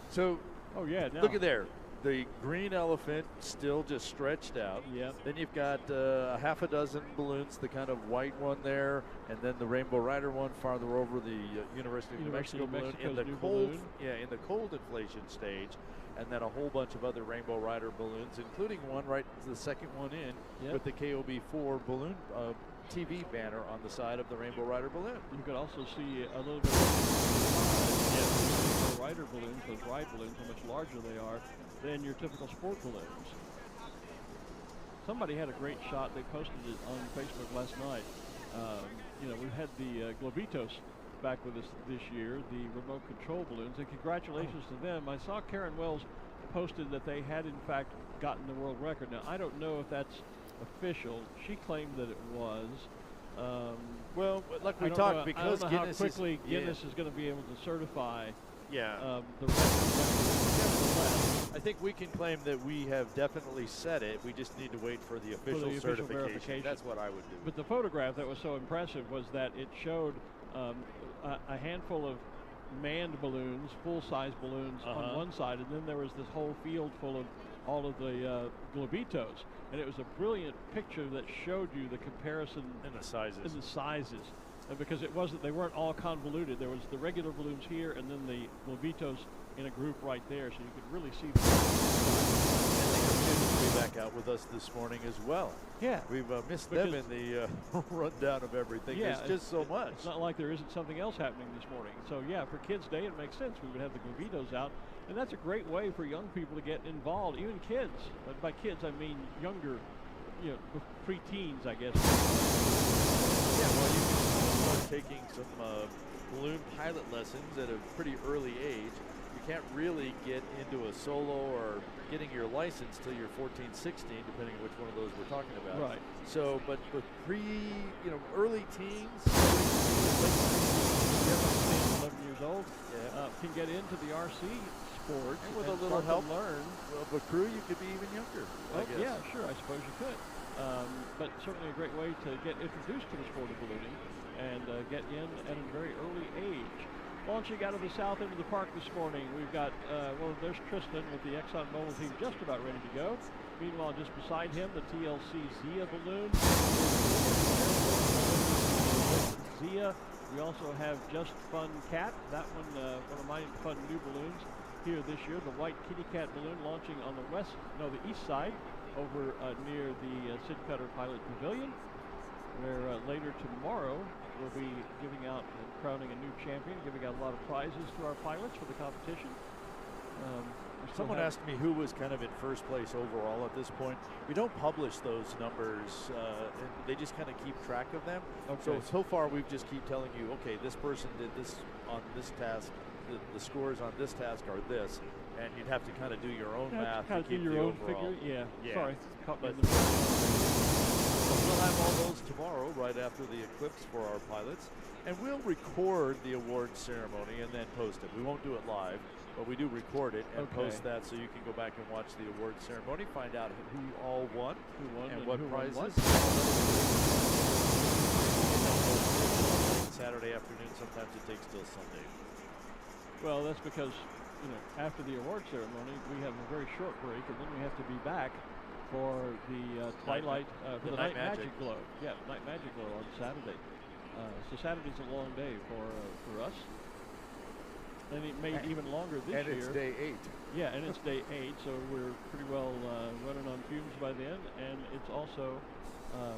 So Oh, yeah, now. look at there. The green elephant still just stretched out. Yep. Then you've got a half a dozen balloons, the kind of white one there, and then the Rainbow Rider one farther over, the University of New Mexico balloon in the Mexico's new cold, balloon. in the cold inflation stage, and then a whole bunch of other Rainbow Rider balloons, including one right, the second one in, Yep. with the KOB4 balloon TV banner on the side of the Rainbow Rider balloon. You could also see a little bit of rider balloons. Those ride balloons, how much larger they are than your typical sport balloons. Somebody had a great shot. They posted it on Facebook last night. You know, we've had the Globitos back with us this year, the remote control balloons, and congratulations to them. I saw Karen Wells posted that they had in fact gotten the world record. Now, I don't know if that's official. She claimed that it was. Well, like we I don't talked, know, because I don't know Guinness how quickly is, Guinness is going to be able to certify yeah. the record. Nevertheless, I think we can claim that we have definitely said it. We just need to wait for the official official certification. verification. That's what I would do. but the photograph that was so impressive was that it showed a handful of manned balloons, full-size balloons on one side, and then there was this whole field full of all of the Globitos. And it was a brilliant picture that showed you the comparison And the sizes. in the sizes. Because they weren't all convoluted. There was the regular balloons here and then the Globitos in a group right there, so you could really see them. And they are good to be back out with us this morning as well. Yeah. We've missed them in the rundown of everything. Yeah, There's just so much. It's not like there isn't something else happening this morning. So yeah, for Kids Day, it makes sense. We would have the Globitos out. And that's a great way for young people to get involved, even kids. But by kids, I mean younger, you know, preteens, I guess. Yeah, well, you can start taking some balloon pilot lessons at a pretty early age. You can't really get into a solo or getting your license till you're 14, 16, depending on which one of those we're talking about. Right. So, but with early teens, 11 years old, can get into the RC sports and with a little start to help, learn. well, but crew, you could be even younger. I guess. Yeah, sure, I suppose you could. But certainly a great way to get introduced to the sport of ballooning and get in at a very early age. Launching out of the south end of the park this morning, we've got, there's Tristan with the ExxonMobil team just about ready to go. Meanwhile, just beside him, the TLC Zia balloon. Zia. We also have Just Fun Cat. That one of my fun new balloons here this year. The white kitty cat balloon launching on the east side over near the Sid Cutter Pilot Pavilion, where later tomorrow we'll be giving out and crowning a new champion, giving out a lot of prizes to our pilots for the competition. Someone asked me who was kind of in first place overall at this point. We don't publish those numbers, and they just kind of keep track of them. Okay. So far we've just keep telling you, okay, this person did this on this task, the scores on this task are this, and you'd have to kind of do your own math to keep your the own overall. figure. Yeah. Yeah. Sorry. Caught me But in the middle. we'll have all those tomorrow right after the eclipse for our pilots. And we'll record the awards ceremony and then post it. We won't do it live, but we do record it and post that so you can go back and watch the awards ceremony, find out who all won, and what prizes. Saturday afternoon, sometimes it takes till Sunday. Well, that's because, you know, after the award ceremony, we have a very short break, and then we have to be back for the twilight, for the Night Magic Glow. Yeah, Night Magic Glow on Saturday. So Saturday's a long day for us. And it made even longer this year. And it's day 8. Yeah, and it's day 8, so we're pretty well running on fumes by then. And it's also a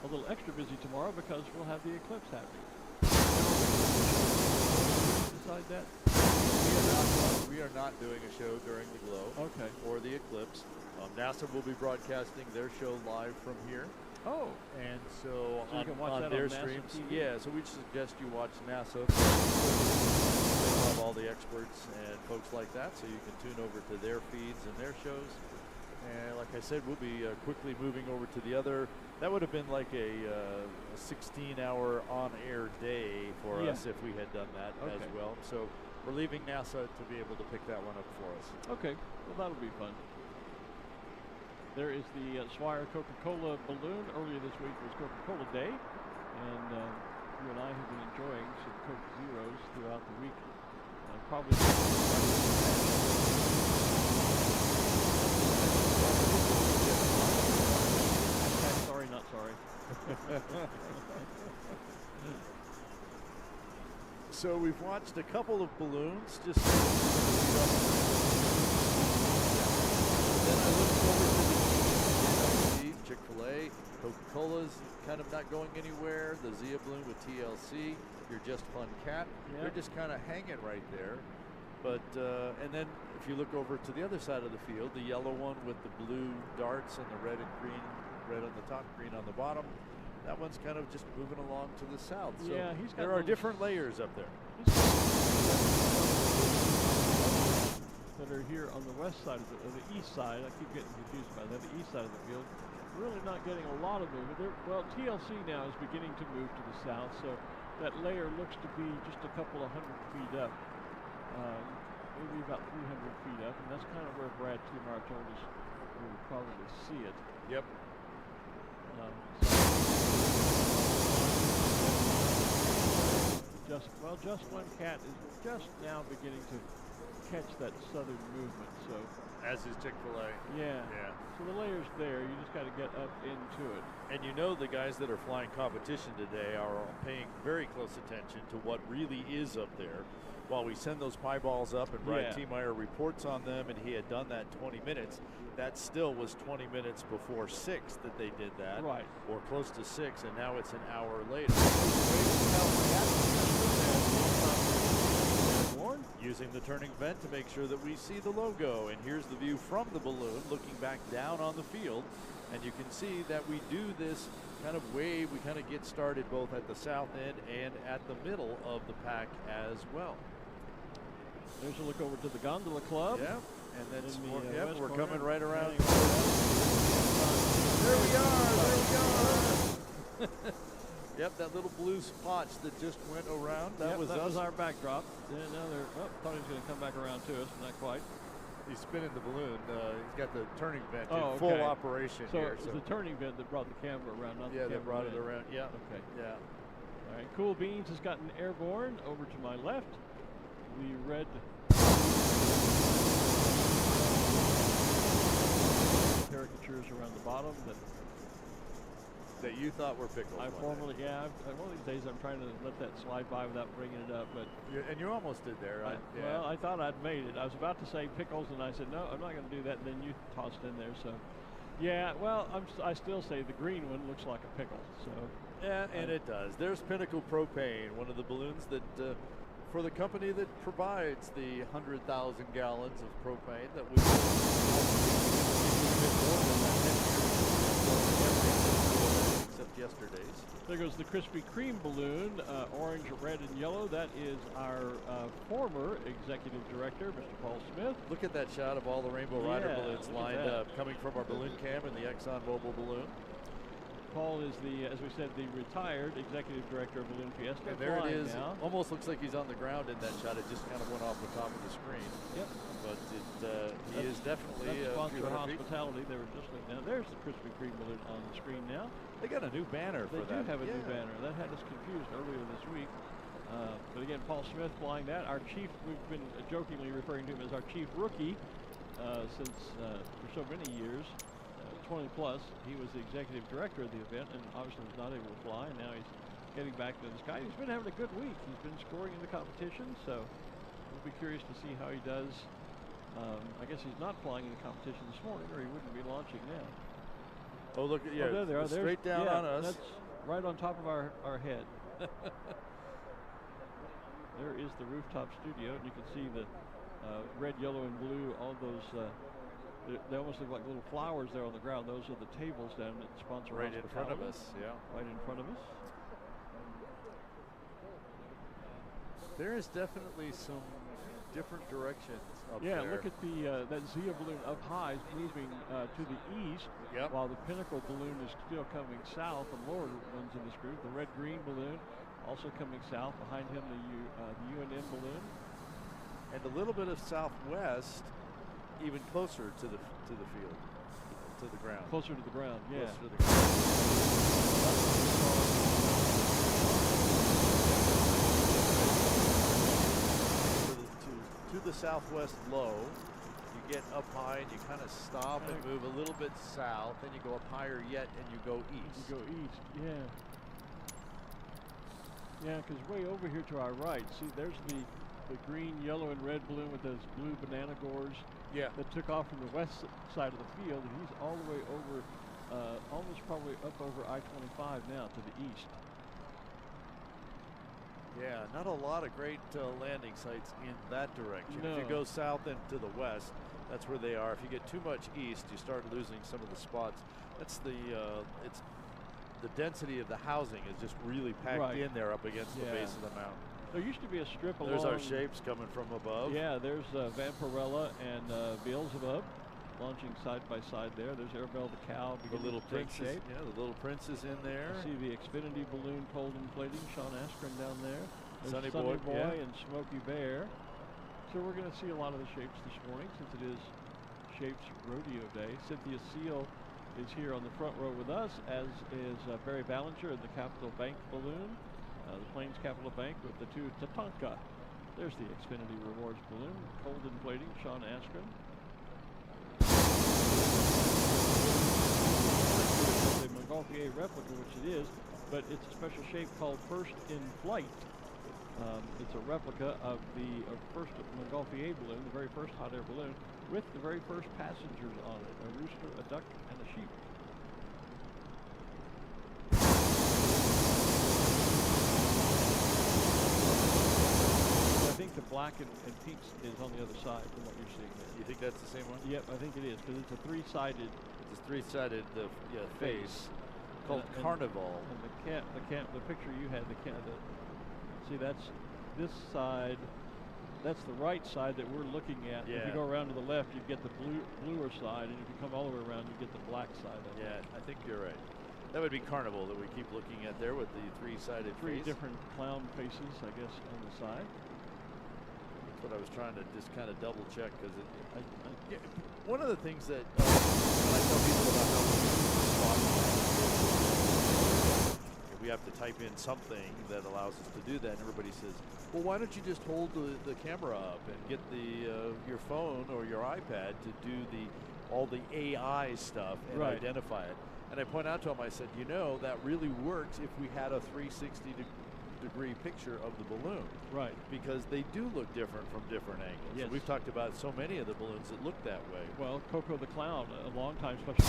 little extra busy tomorrow because we'll have the eclipse happening. Decide that? We are not doing a show during the glow or the eclipse. NASA will be broadcasting their show live from here. Oh. And so you can watch that their on streams. TV? Yeah, so we suggest you watch NASA. They have all the experts and folks like that, so you can tune over to their feeds and their shows. And like I said, we'll be quickly moving over to the other. That would have been like a 16-hour on-air day for us if we had done that as well. So we're leaving NASA to be able to pick that one up for us. Okay, well that'll be fun. There is the Swire Coca-Cola balloon. Earlier this week was Coca-Cola Day, and you and I have been enjoying some Coke Zeros throughout the week. Probably. Sorry, not sorry. So we've watched a couple of balloons just. Then I looked over to the Chick-fil-A. Coca-Cola's kind of not going anywhere. The Zia balloon with TLC, Your Just Fun Cat. Yep. They're just kind of hanging right there. But and then if you look over to the other side of the field, the yellow one with the blue darts and the red and green, red on the top, green on the bottom. That one's kind of just moving along to the south. So yeah, there are different layers up there. That are here on the west side of the east side. I keep getting confused by that. The east side of the field, really not getting a lot of movement. Well, TLC now is beginning to move to the south, so that layer looks to be just a couple of 100 feet up, maybe about 300 feet up, and that's kind of where Brad Tumar told us we would probably see it. Yep. Just One Cat is just now beginning to catch that southern movement. So as is Chick-fil-A. Yeah. So the layer's there. You just got to get up into it. And you know the guys that are flying competition today are paying very close attention to what really is up there. While we send those pie balls up and Brad Tumar reports on them, and he had done that 20 minutes, that still was 20 minutes before 6 that they did that. Right. Or close to 6, and now it's an hour later. Using the turning vent to make sure that we see the logo. And here's the view from the balloon looking back down on the field. And you can see that we do this kind of wave. We kind of get started both at the south end and at the middle of the pack as well. There's a look over to the Gondola Club. Yeah, and then we're corner. coming right around. There we are. Yep, that little blue spot that just went around. That was our backdrop. And now thought he was going to come back around to us, not quite. He's spinning the balloon. He's got the turning vent in okay. full operation so here. It was the turning vent that brought the camera around, not the camera. Yeah, that brought it around. Yeah. Okay. Yeah. All right. Cool Beans has gotten airborne over to my left. The red caricatures around the bottom that you thought were pickles. I formerly, one of these days I'm trying to let that slide by without bringing it up, but and you almost did there. Well, I thought I'd made it. I was about to say pickles, and I said no, I'm not going to do that. And then you tossed in there, so yeah. Well, I still say the green one looks like a pickle. So yeah, and it does. There's Pinnacle Propane, one of the balloons that. For the company that provides the 100,000 gallons of propane that we except yesterday's. There goes the Krispy Kreme balloon, orange, red, and yellow. That is our former executive director, Mr. Paul Smith. Look at that shot of all the Rainbow Rider balloons lined up, coming from our balloon cam and the ExxonMobil balloon. Paul is the, as we said, the retired executive director of Balloon Fiesta. And there it is. Now. It almost looks like he's on the ground in that shot. It just kind of went off the top of the screen. Yep. But he is definitely that's sponsor hospitality. They were just like, now there's the Krispy Kreme balloon on the screen now. They got a new banner for that. They do have a new banner. That had us confused earlier this week. But again, Paul Smith flying that. Our chief, we've been jokingly referring to him as our chief rookie since for so many years, 20 plus. He was the executive director of the event and obviously was not able to fly. And now he's getting back to the sky. He's been having a good week. He's been scoring in the competition, so we'll be curious to see how he does. I guess he's not flying in the competition this morning, or he wouldn't be launching now. Oh, look at there they are. Straight down on us. That's right on top of our head. There is the rooftop studio, and you can see the red, yellow, and blue. All those they almost look like little flowers there on the ground. Those are the tables down at Sponsor right in front of Hospitality. us. Yeah, right in front of us. There is definitely some different directions up there. Yeah, look at the that Zia balloon up high is moving to the east, while the Pinnacle balloon is still coming south. The lower ones in this group, the red-green balloon, also coming south. Behind him, the UNM balloon, and a little bit of southwest, even closer to the field, to the ground. Closer to the ground, yeah. Closer to the to the southwest low. You get up high and you kind of stop and move a little bit south, then you go up higher yet and you go east. You go east, yeah. Yeah, because way over here to our right, see, there's the green, yellow, and red balloon with those blue banana gores that took off from the west side of the field, and he's all the way over, almost probably up over I-25 now to the east. Yeah, not a lot of great landing sites in that direction. No. If you go south and to the west, that's where they are. If you get too much east, you start losing some of the spots. That's the density of the housing is just really packed in there up against the base of the mountain. There used to be a strip along. There's our shapes coming from above. Yeah, there's Vampirella and Beelzebub launching side by side there. There's Arabelle the cow. The little princess. Yeah, the little princess in there. You see the Xfinity balloon cold inflating. Sean Askren down there. There's Sunny Boy and Smokey Bear. So we're going to see a lot of the shapes this morning since it is Shapes Rodeo Day. Cynthia Seal is here on the front row with us, as is Barry Ballinger in the Capital Bank balloon. The Plains Capital Bank with the two Tatanka. There's the Xfinity Rewards balloon, cold inflating, Sean Askren. The Montgolfier replica, which it is, but it's a special shape called First in Flight. It's a replica of the first Montgolfier balloon, the very first hot air balloon, with the very first passengers on it, a rooster, a duck, and a sheep. I think the black and pink is on the other side from what you're seeing there. You think that's the same one? Yep, I think it is, because it's a three-sided. It's a three-sided face called Carnival. And the picture you had, see, that's this side. That's the right side that we're looking at. Yeah. If you go around to the left, you get the bluer side, and if you come all the way around, you get the black side. I think you're right. That would be Carnival that we keep looking at there with the three-sided Three face. different clown faces, I guess, on the side. That's what I was trying to just kind of double check, because one of the things that when I tell people about how we spot we have to type in something that allows us to do that, and everybody says, well, why don't you just hold the camera up and get your phone or your iPad to do all the AI stuff and identify it? And I point out to him, I said, that really works if we had a 360-degree picture of the balloon. Right. Because they do look different from different angles. Yes. And we've talked about so many of the balloons that look that way. Well, Coco the Clown, a long-time special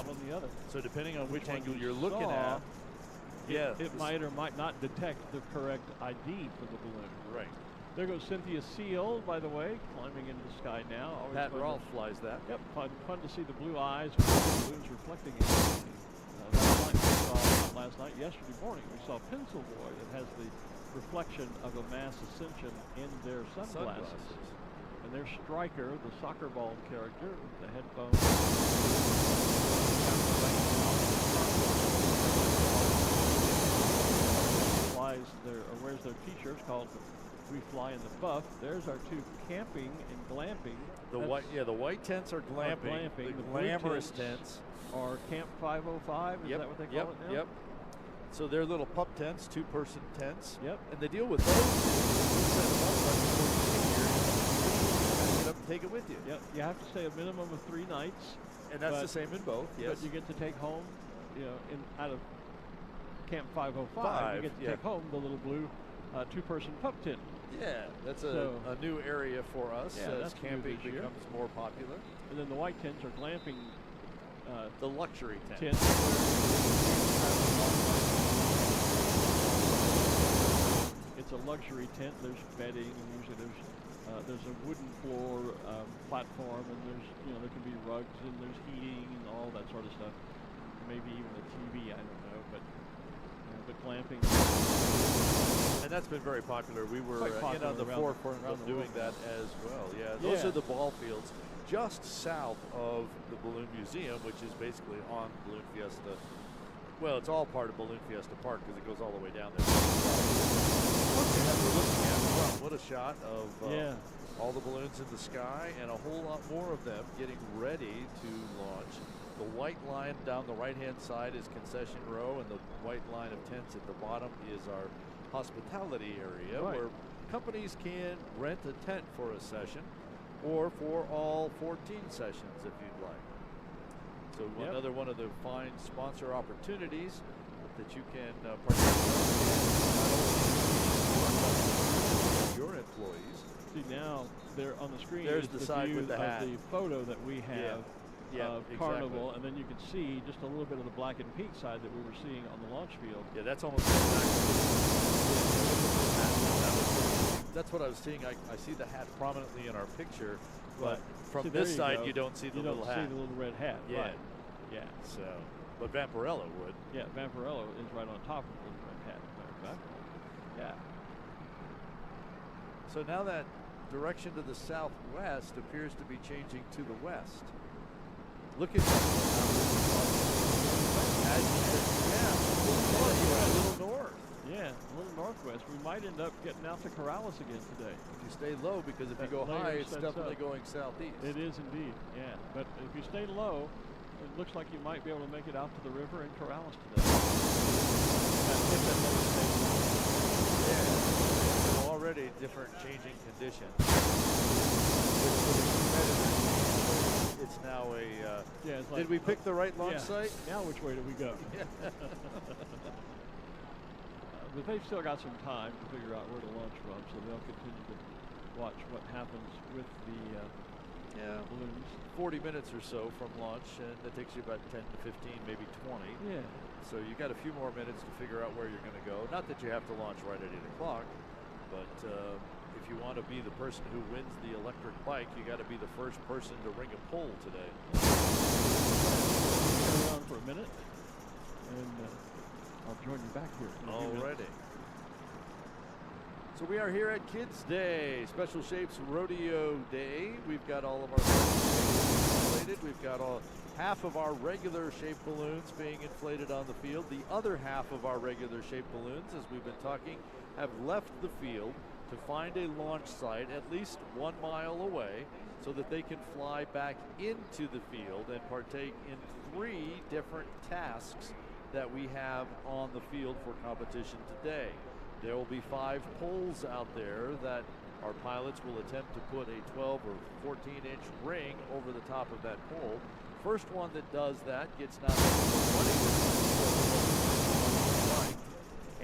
on the other. So depending on which angle you're looking at, it might or might not detect the correct ID for the balloon. Right. There goes Cynthia Seal, by the way, climbing into the sky now. Always Pat Rolfe flies that. Yep, fun to see the blue eyes with the balloons reflecting in it. Last night, yesterday morning, we saw Pencil Boy that has the reflection of a mass ascension in their sunglasses. And And there's Striker, the soccer ball character, with the headphones. Wears their t-shirts called "We Fly in the Buff." There's our two camping and glamping. The white tents are glamping. The glamorous tents are Camp 505. Is that what they call it now? Yep. So they're little pup tents, two-person tents. Yep. And the deal with those is you set them up right before you get here, and you get up and take it with you. Yep. You have to stay a minimum of 3 nights. And that's the same in both. Yes. But you get to take home, out of Camp 505, you get to take home the little blue two-person pup tent. Yeah, that's a new area for us as camping becomes more popular. And then the white tents are glamping. The luxury tents. It's a luxury tent. There's bedding, and usually there's a wooden floor platform, and there can be rugs, and there's heating and all that sort of stuff. Maybe even a TV, I don't know, but glamping. And that's been very popular. We were in on the forefront of doing that as well. Yeah, those are the ball fields just south of the Balloon Museum, which is basically on Balloon Fiesta. Well, it's all part of Balloon Fiesta Park because it goes all the way down there. We're looking at, wow, what a shot of all the balloons in the sky and a whole lot more of them getting ready to launch. The white line down the right-hand side is concession row, and the white line of tents at the bottom is our hospitality area where companies can rent a tent for a session or for all 14 sessions if you'd like. So another one of the fine sponsor opportunities that you can participate in, your employees. See, now they're on the screen. There's the side view with the hat. of the photo that we have. Exactly. Carnival, and then you can see just a little bit of the black and pink side that we were seeing on the launch field. Yeah, that's almost exactly. That's what I was seeing. I see the hat prominently in our picture, but from this side you don't see the little hat. You don't see the little red hat. Yeah. Right. Yeah. So, but Vampirello would. Yeah, Vampirello is right on top of the little red hat. Yeah. So now that direction to the southwest appears to be changing to the west. Look at that. A little north. Yeah, a little northwest. We might end up getting out to Corrales again today. If you stay low, because if you go high, it's definitely going southeast. It is indeed, yeah. But if you stay low, it looks like you might be able to make it out to the river in Corrales today. Yeah, already different changing conditions. It's now a. It's like, did we pick the right launch site? Now which way do we go? But they've still got some time to figure out where to launch from, so they'll continue to watch what happens with the balloons. 40 minutes or so from launch, and that takes you about 10 to 15, maybe 20. Yeah. So you got a few more minutes to figure out where you're going to go. Not that you have to launch right at 8 o'clock, but if you want to be the person who wins the electric bike, you got to be the first person to ring a pole today. Carry on for a minute, and I'll join you back here. Alrighty. So we are here at Kids Day, Special Shapes Rodeo Day. We've got all of our shapes inflated. We've got half of our regular shaped balloons being inflated on the field. The other half of our regular shaped balloons, as we've been talking, have left the field to find a launch site at least 1 mile away so that they can fly back into the field and partake in 3 different tasks that we have on the field for competition today. There will be 5 poles out there that our pilots will attempt to put a 12 or 14-inch ring over the top of that pole. First one that does that gets not only the money,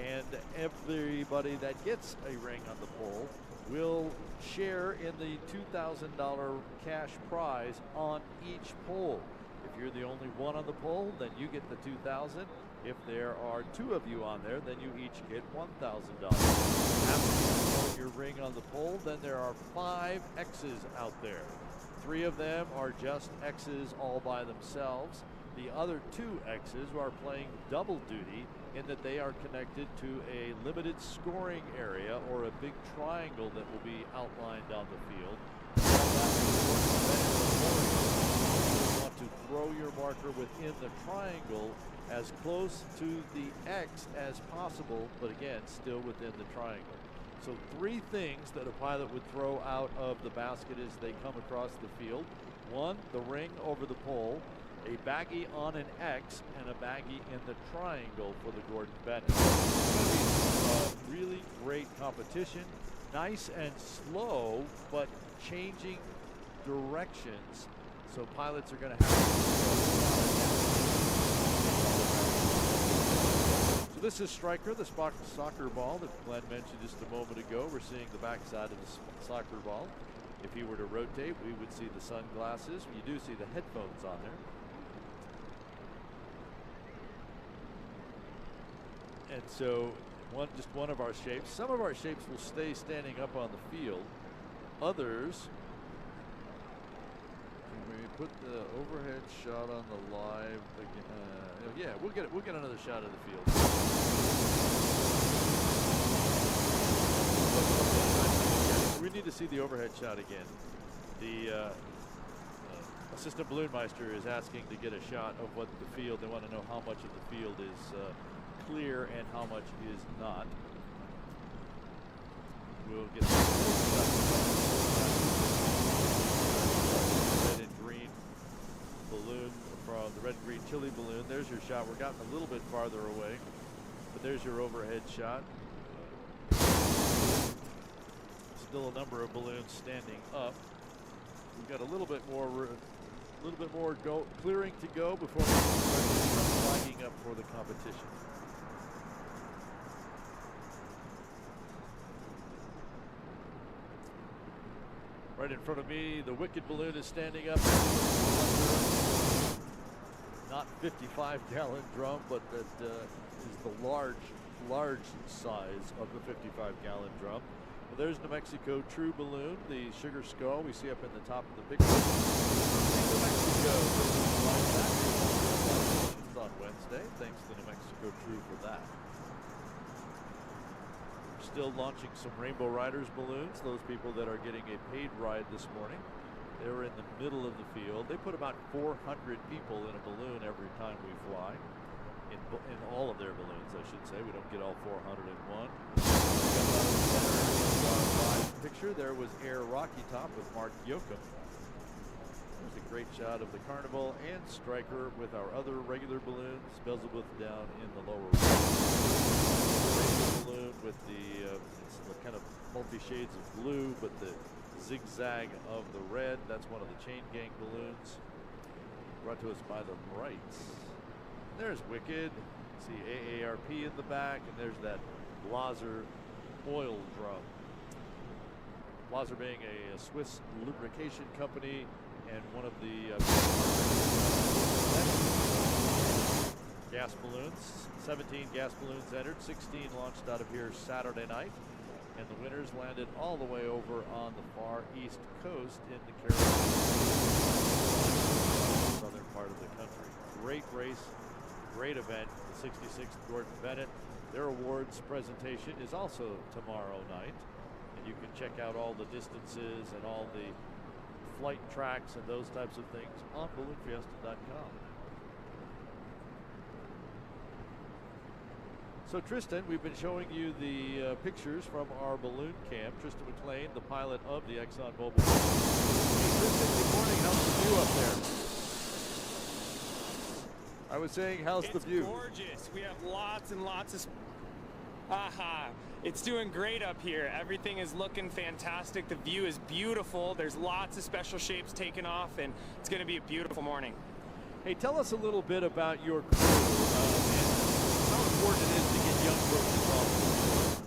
and everybody that gets a ring on the pole will share in the $2,000 cash prize on each pole. If you're the only one on the pole, then you get the $2,000. If there are 2 of you on there, then you each get $1,000. After you put your ring on the pole, then there are 5 X's out there. 3 of them are just X's all by themselves. The other 2 X's are playing double duty in that they are connected to a limited scoring area or a big triangle that will be outlined on the field. you want to throw your marker within the triangle as close to the X as possible, but again, still within the triangle. So 3 things that a pilot would throw out of the basket as they come across the field. 1, the ring over the pole, a baggie on an X, and a baggie in the triangle for the Gordon Bennett. It's going to be really great competition. Nice and slow, but changing directions. So pilots are going to have to. So this is Striker, the soccer ball that Glenn mentioned just a moment ago. We're seeing the backside of the soccer ball. If he were to rotate, we would see the sunglasses. You do see the headphones on there. And so just one of our shapes. Some of our shapes will stay standing up on the field. Others, can we put the overhead shot on the live again? Yeah, we'll get another shot of the field. We need to see the overhead shot again. The assistant balloon meister is asking to get a shot of what the field. They want to know how much of the field is clear and how much is not. We'll get the red and green balloon from the red and green chili balloon. There's your shot. We're gotten a little bit farther away, but there's your overhead shot. Still a number of balloons standing up. We've got a little bit more clearing to go before we start flagging up for the competition. Right in front of me, the Wicked balloon is standing up. Not 55-gallon drum, but that is the large size of the 55-gallon drum. Well, there's New Mexico True Balloon, the sugar skull we see up in the top of the picture. New Mexico on Wednesday. Thanks to New Mexico True for that. Still launching some Rainbow Riders balloons, those people that are getting a paid ride this morning. They're in the middle of the field. They put about 400 people in a balloon every time we fly. In all of their balloons, I should say. We don't get all 401. Live picture. There was Air Rocky Top with Mark Yoakum. There's a great shot of the Carnival and Striker with our other regular balloons. Beelzebub down in the lower right. Balloon with it's the kind of multi-shades of blue, but the zigzag of the red. That's one of the chain gang balloons brought to us by the Brights. There's Wicked. See AARP in the back, and there's that Blaser oil drum. Blaser being a Swiss lubrication company and one of the gas balloons. 17 gas balloons entered, 16 launched out of here Saturday night, and the winners landed all the way over on the far east coast in the Carolinas, southern part of the country. Great race, great event. The 66th Gordon Bennett. Their awards presentation is also tomorrow night, and you can check out all the distances and all the flight tracks and those types of things on balloonfiesta.com. So Tristan, we've been showing you the pictures from our balloon camp. Tristan McLean, the pilot of the ExxonMobil. Hey Tristan, good morning. How's the view up there? I was saying, how's the view? It's gorgeous. We have lots and lots of... It's doing great up here. Everything is looking fantastic. The view is beautiful. There's lots of special shapes taking off, and it's going to be a beautiful morning. Hey, tell us a little bit about your crew and how important it is to get young folks involved.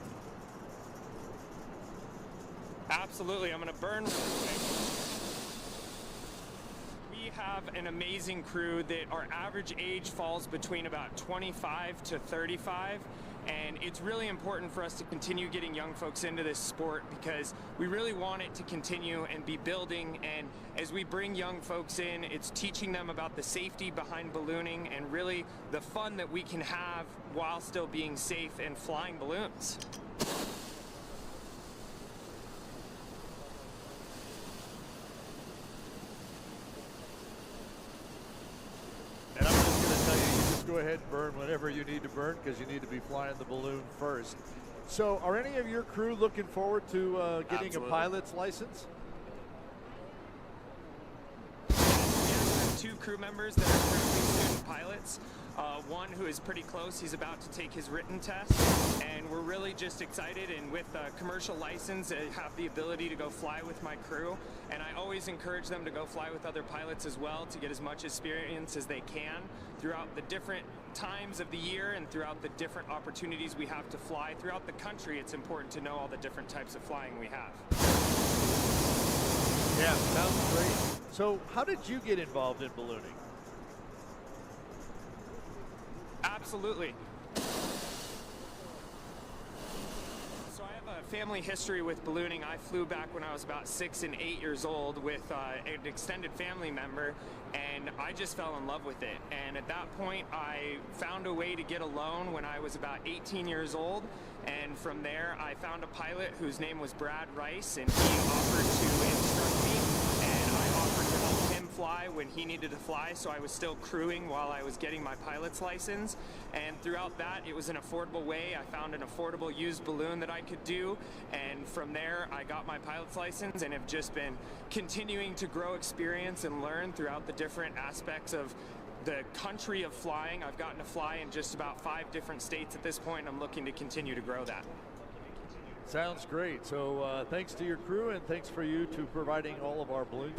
Absolutely. I'm going to burn real quick. We have an amazing crew that our average age falls between about 25 to 35. And it's really important for us to continue getting young folks into this sport because we really want it to continue and be building. And as we bring young folks in, it's teaching them about the safety behind ballooning and really the fun that we can have while still being safe and flying balloons. ahead and burn whatever you need to burn because you need to be flying the balloon first. So are any of your crew looking forward to getting Absolutely. a pilot's license? We have 2 crew members that are currently student pilots. One who is pretty close, he's about to take his written test, and we're really just excited, and with a commercial license, I have the ability to go fly with my crew, and I always encourage them to go fly with other pilots as well to get as much experience as they can throughout the different times of the year and throughout the different opportunities we have to fly. Throughout the country, it's important to know all the different types of flying we have. Yeah, sounds great. So how did you get involved in ballooning? Absolutely. So I have a family history with ballooning. I flew back when I was about 6 and 8 years old with an extended family member, and I just fell in love with it. And at that point, I found a way to get a loan when I was about 18 years old. And from there, I found a pilot whose name was Brad Rice, and he offered to instruct me, and I offered to help him fly when he needed to fly, so I was still crewing while I was getting my pilot's license. And throughout that, it was an affordable way. I found an affordable used balloon that I could do, and from there, I got my pilot's license and have just been continuing to grow experience and learn throughout the different aspects of the country of flying. I've gotten to fly in just about 5 different states at this point, and I'm looking to continue to grow that. Sounds great. So thanks to your crew, and thanks for you to providing all of our balloons.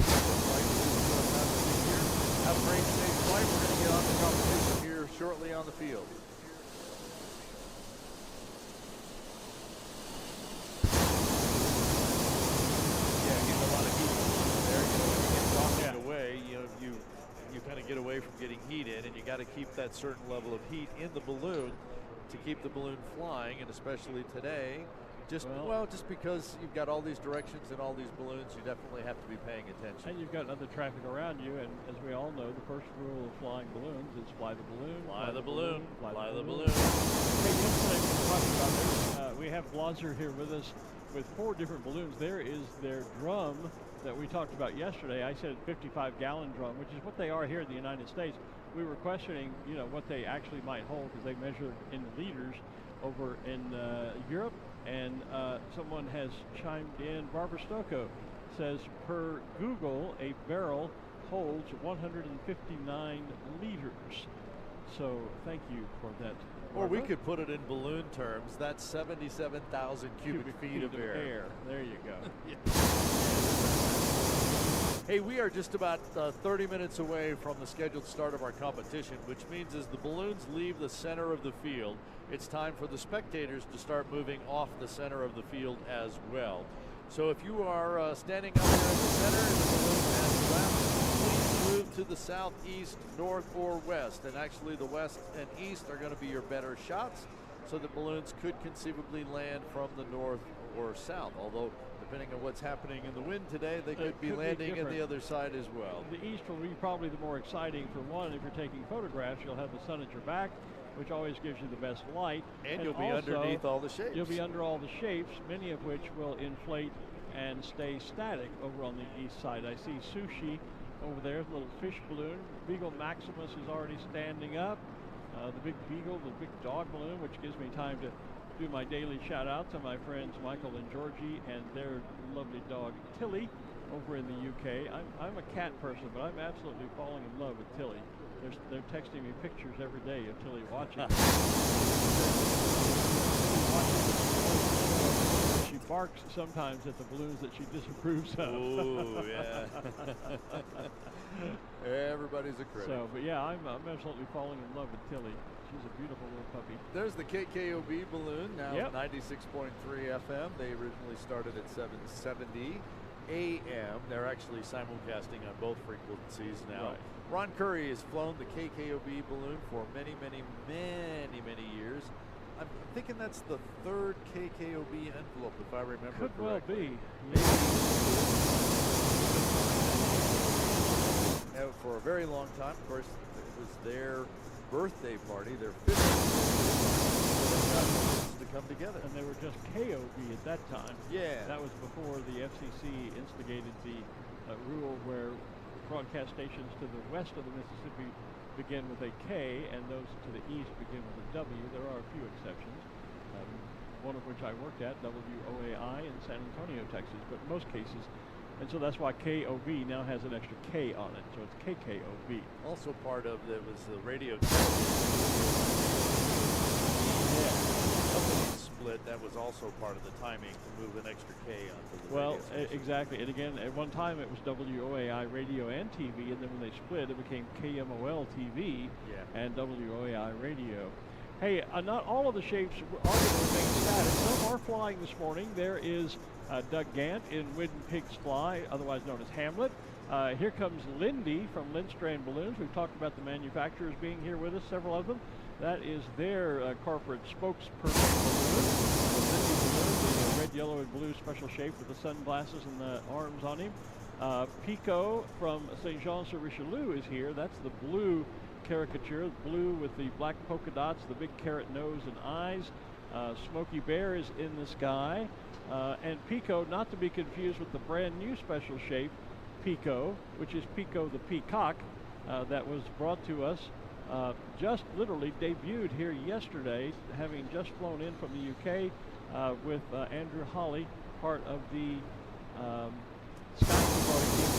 Have a great safe flight. We're going to get on the competition here shortly on the field. Yeah, getting a lot of heat there. You know, when you get docking away, you kind of get away from getting heat in, and you got to keep that certain level of heat in the balloon to keep the balloon flying, and especially today. Just because you've got all these directions and all these balloons, you definitely have to be paying attention. And you've got other traffic around you, and as we all know, the first rule of flying balloons is fly the balloon, Fly the balloon, fly the balloon. Hey, yesterday we were talking about this. We have Blazzer here with us with 4 different balloons. There is their drum that we talked about yesterday. I said 55-gallon drum, which is what they are here in the United States. We were questioning, what they actually might hold because they measure in liters over in Europe. And someone has chimed in. Barbara Stocco says, per Google, a barrel holds 159 liters. So thank you for that. Or we could put it in balloon terms. That's 77,000 cubic feet of air. There you go. Hey, we are just about 30 minutes away from the scheduled start of our competition, which means as the balloons leave the center of the field, it's time for the spectators to start moving off the center of the field as well. So if you are standing up here in the center and the balloon has left, please move to the south, east, north, or west. And actually the west and east are going to be your better shots, so the balloons could conceivably land from the north or south, although depending on what's happening in the wind today, they could be landing in the other side as well. The east will be probably the more exciting. For one, if you're taking photographs, you'll have the sun at your back, which always gives you the best light. And you'll be also, underneath all the shapes. You'll be under all the shapes, many of which will inflate and stay static over on the east side. I see Sushi over there, a little fish balloon. Beagle Maximus is already standing up. The big beagle, the big dog balloon, which gives me time to do my daily shout out to my friends Michael and Georgie and their lovely dog Tilly over in the UK. I'm a cat person, but I'm absolutely falling in love with Tilly. They're texting me pictures every day of Tilly watching. She barks sometimes at the balloons that she disapproves of. Oh, yeah. Everybody's a critic. So, but yeah, I'm absolutely falling in love with Tilly. She's a beautiful little puppy. There's the KKOB balloon, now Yep. 96.3 FM. They originally started at 770 AM. They're actually simulcasting on both frequencies now. Right. Ron Curry has flown the KKOB balloon for many, many, many, many years. I'm thinking that's the 3rd KKOB envelope, if I remember Could correctly. well be. Yeah. For a very long time, of course, it was their birthday party, their 50th to come together. And they were just KOB at that time. Yeah. That was before the FCC instigated the rule where broadcast stations to the west of the Mississippi begin with a K, and those to the east begin with a W. There are a few exceptions, one of which I worked at, WOAI in San Antonio, Texas, but in most cases. And so that's why KOV now has an extra K on it, so it's KKOV. Also part of it was the radio split. That was also part of the timing to move an extra K onto the radio station. Exactly. And again, at one time it was WOAI radio and TV, and then when they split, it became KMOL TV and WOAI radio. Hey, not all of the shapes are going to remain static. Some are flying this morning. There is Doug Gant in Wooden Pigs Fly, otherwise known as Hamlet. Here comes Lindy from Lindstrand Balloons. We've talked about the manufacturers being here with us, several of them. That is their corporate spokesperson balloon. The Lindy balloon, the red, yellow, and blue special shape with the sunglasses and the arms on him. Pico from St. Jean-sur-Richelieu is here. That's the blue caricature, blue with the black polka dots, the big carrot nose and eyes. Smokey Bear is in the sky. And Pico, not to be confused with the brand new special shape, Pico, which is Pico the Peacock, that was brought to us, just literally debuted here yesterday, having just flown in from the UK with Andrew Holly, part of the Sky Safari team.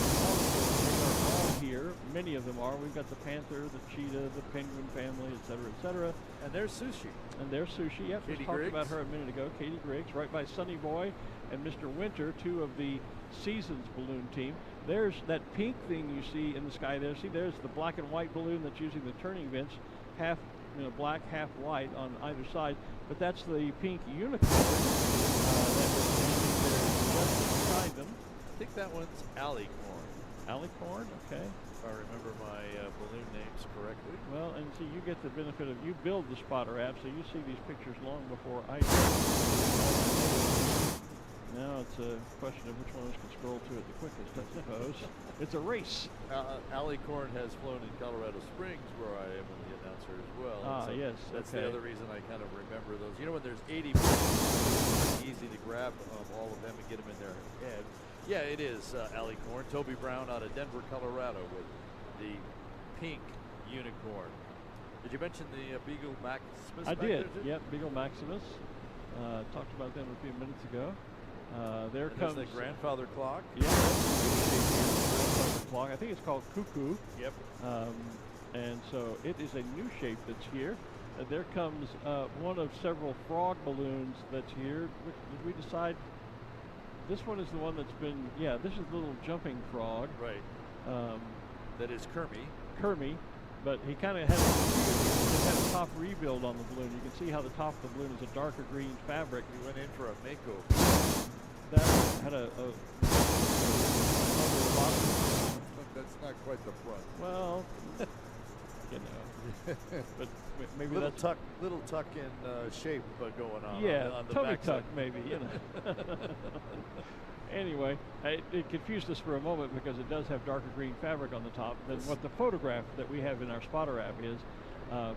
They are all here. Many of them are. We've got the panther, the cheetah, the penguin family, et cetera, et cetera. And there's Sushi. And there's Sushi. Yep, just talked about her a minute ago. Katie Griggs, right by Sunny Boy and Mr. Winter, two of the Seasons balloon team. There's that pink thing you see in the sky there. See, there's the black and white balloon that's using the turning vents, half black, half white on either side. But that's the pink unicorn that was standing there just beside them. I think that one's Alicorn. Alicorn, okay. If I remember my balloon names correctly. Well, and see, you get the benefit of, you build the spotter app, so you see these pictures long before I do. Now it's a question of which one of us can scroll to it the quickest, I suppose. It's a race. Alicorn has flown in Colorado Springs, where I am the announcer as well. Ah, so yes. That's the other reason I kind of remember those. You know, when there's 80 balloons, it's easy to grab all of them and get them in their head. Yeah, it is Alicorn. Toby Brown out of Denver, Colorado, with the pink unicorn. Did you mention the Beagle Maximus? I did. Yep, Beagle Maximus. Talked about them a few minutes ago. There comes the grandfather clock. Yeah, that's the grandfather clock. I think it's called Cuckoo. Yep. And so it is a new shape that's here. There comes one of several frog balloons that's here. Did we decide? This one is the one that's been, this is the little jumping frog. Right. That is Kermie. But he kind of had a top rebuild on the balloon. You can see how the top of the balloon is a darker green fabric. He went in for a makeover. That had a that's not quite the front. Well, you know. But maybe little that's little tuck in shape going on. Yeah, on the tummy back tuck side. maybe, you know. Anyway, it confused us for a moment because it does have darker green fabric on the top than what the photograph that we have in our spotter app is.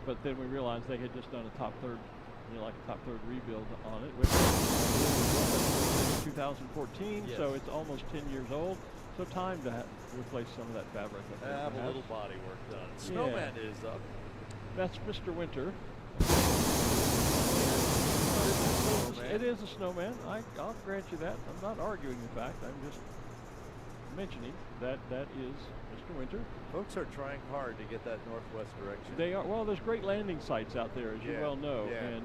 But then we realized they had just done a top third, like a top third rebuild on it, which was 2014, yes. So it's almost 10 years old. So time to replace some of that fabric. Have a little body work done. Snowman is up. That's Mr. Winter. It is a snowman. I'll grant you that. I'm not arguing the fact. I'm just mentioning that is Mr. Winter. Folks are trying hard to get that northwest direction. They are. Well, there's great landing sites out there, as you well know. Yeah.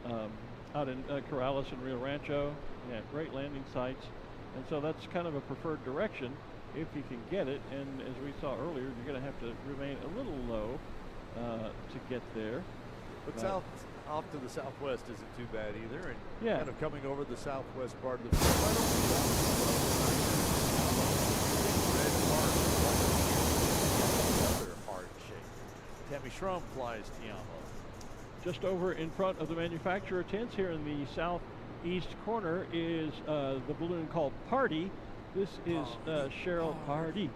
And out in Corrales and Rio Rancho, great landing sites. And so that's kind of a preferred direction if you can get it. And as we saw earlier, you're going to have to remain a little low to get there. But off to the southwest isn't too bad either, and kind of coming over the southwest part of the another hard shape. Tammy Schrum flies Tiamo. Just over in front of the manufacturer tents here in the southeast corner is the balloon called Party. This is Cheryl Party.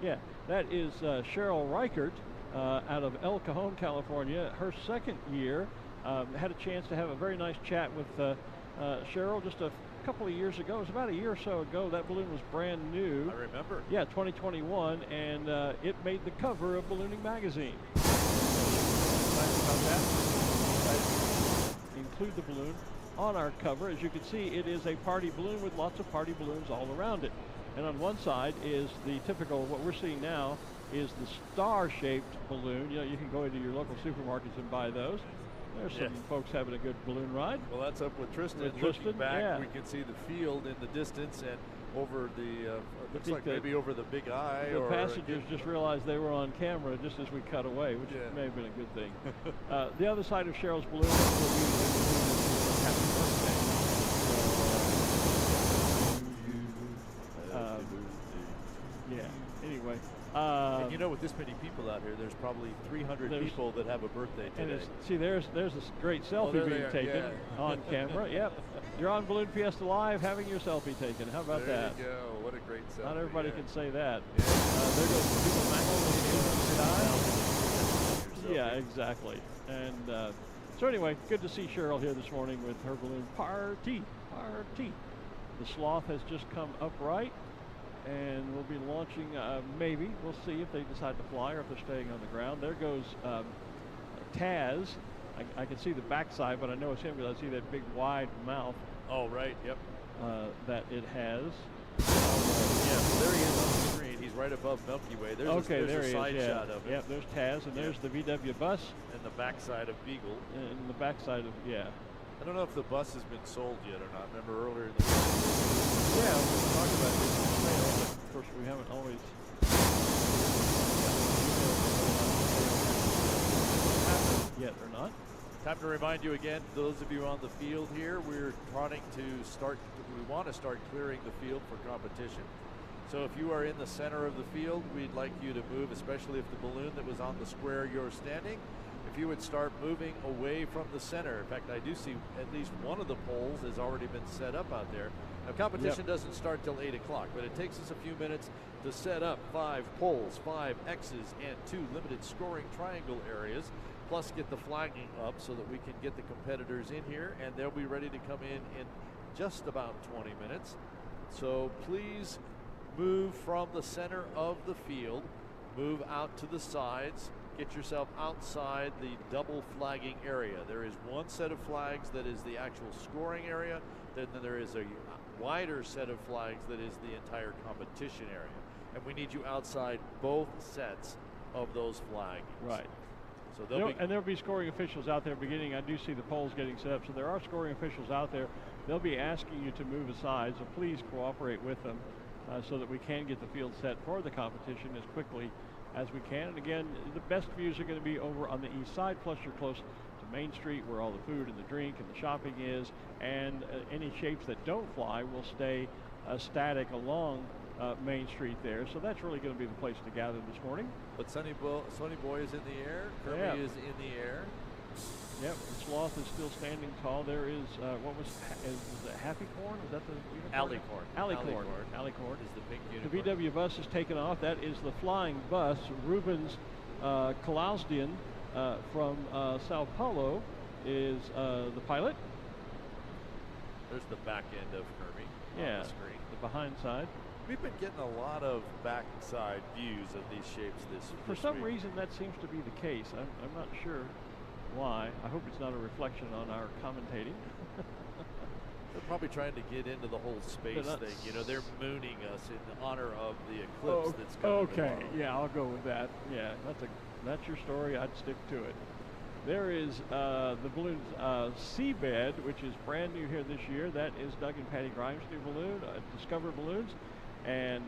Yeah, that is Cheryl Reichert. Out of El Cajon, California, her second year. Had a chance to have a very nice chat with Cheryl just a couple of years ago. It was about a year or so ago. That balloon was brand new. I remember. Yeah, 2021, and it made the cover of Ballooning magazine. About that. Include the balloon on our cover. As you can see, it is a party balloon with lots of party balloons all around it. And on one side is the typical, what we're seeing now is the star-shaped balloon. You know, you can go into your local supermarkets and buy those. There's some folks having a good balloon ride. Well, that's up with Tristan. Looking back, we can see the field in the distance and over the, looks like maybe over the big eye. The passengers just realized they were on camera just as we cut away, which may have been a good thing. The other side of Cheryl's balloon will be happy birthday. Yeah, anyway. And you know, with this many people out here, there's probably 300 people that have a birthday today. See, there's a great selfie being taken on camera. Yep. You're on Balloon Fiesta Live having your selfie taken. How about that? There you go. What a great selfie. Not everybody can say that. Yeah. There goes people in the sky. Yeah, exactly. And so anyway, good to see Cheryl here this morning with her balloon party. The sloth has just come upright, and we'll be launching, maybe. We'll see if they decide to fly or if they're staying on the ground. There goes Taz. I can see the backside, but I know it's him because I see that big wide mouth. Oh, right, yep. That it has. Yeah, so there he is on the screen. He's right above Milky Way. There's there a side he is, shot of him. Yep, there's Taz, and there's the VW bus. And the backside of Beagle. And the backside of, I don't know if the bus has been sold yet or not. Remember earlier in the week? Yeah, we were talking about this in the mail, but of course we haven't always. Yet or not. Time to remind you again, those of you on the field here, we want to start clearing the field for competition. So if you are in the center of the field, we'd like you to move, especially if the balloon that was on the square you're standing, if you would start moving away from the center. In fact, I do see at least one of the poles has already been set up out there. Now, competition doesn't start till 8 o'clock, but it takes us a few minutes to set up 5 poles, 5 X's, and 2 limited scoring triangle areas, plus get the flagging up so that we can get the competitors in here, and they'll be ready to come in just about 20 minutes. So please move from the center of the field, move out to the sides, get yourself outside the double flagging area. There is one set of flags that is the actual scoring area, then there is a wider set of flags that is the entire competition area. And we need you outside both sets of those flags. Right. So there'll be scoring officials out there beginning. I do see the polls getting set up, so there are scoring officials out there. They'll be asking you to move aside, so please cooperate with them so that we can get the field set for the competition as quickly as we can. And again, the best views are going to be over on the east side, plus you're close to Main Street where all the food and the drink and the shopping is, and any shapes that don't fly will stay static along Main Street there. So that's really going to be the place to gather this morning. But Sonny Boy is in the air. Kirby is in the air. Yep, the sloth is still standing tall. There is, is it Happy Corn? Is that the unicorn? Alicorn is the pink unicorn. The VW bus is taken off. That is the flying bus. Rubens Kalausdian from Sao Paulo is the pilot. There's the back end of Kirby on the screen. The behind side. We've been getting a lot of backside views of these shapes this For some week. reason, that seems to be the case. I'm not sure why. I hope it's not a reflection on our commentating. They're probably trying to get into the whole space thing. You know, they're mooning us in honor of the eclipse that's coming tomorrow. Yeah, I'll go with that. Yeah, that's your story. I'd stick to it. There is the balloon's Seabed, which is brand new here this year. That is Doug and Patty Grimes' new balloon, Discover Balloons, and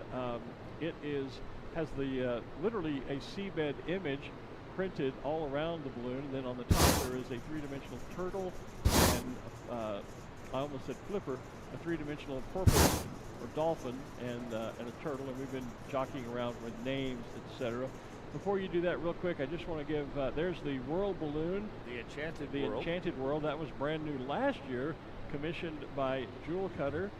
it has the literally a seabed image printed all around the balloon, and then on the top there is a 3-dimensional turtle and I almost said flipper, a 3-dimensional porpoise or dolphin and a turtle, and we've been jockeying around with names, etc. Before you do that, real quick, I just want to give, there's the World Balloon. The Enchanted World. That was brand new last year, commissioned by Jewel Cutter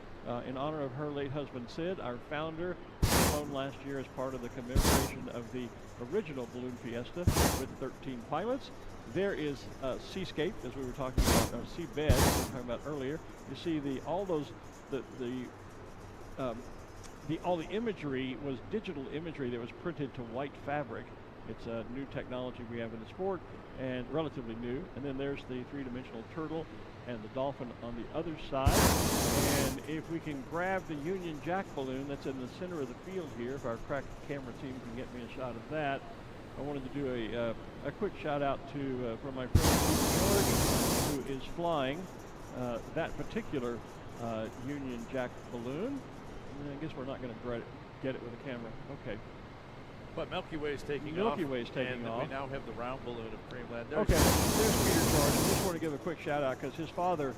in honor of her late husband, Sid, our founder, flown last year as part of the commemoration of the original Balloon Fiesta with 13 pilots. There is Seascape, as we were talking about, Seabed, we were talking about earlier. You see all those all the imagery was digital imagery that was printed to white fabric. It's a new technology we have in the sport, and relatively new. And then there's the three-dimensional turtle and the dolphin on the other side. And if we can grab the Union Jack balloon that's in the center of the field here, if our crack camera team can get me a shot of that, I wanted to do a quick shout out to from my friend Peter George, who is flying that particular Union Jack balloon. I guess we're not going to get it with a camera. Okay. But Milky Way is taking off. Milky Way is taking off. And we now have the round balloon of Creamland. There's Peter George. I just want to give a quick shout out because his father,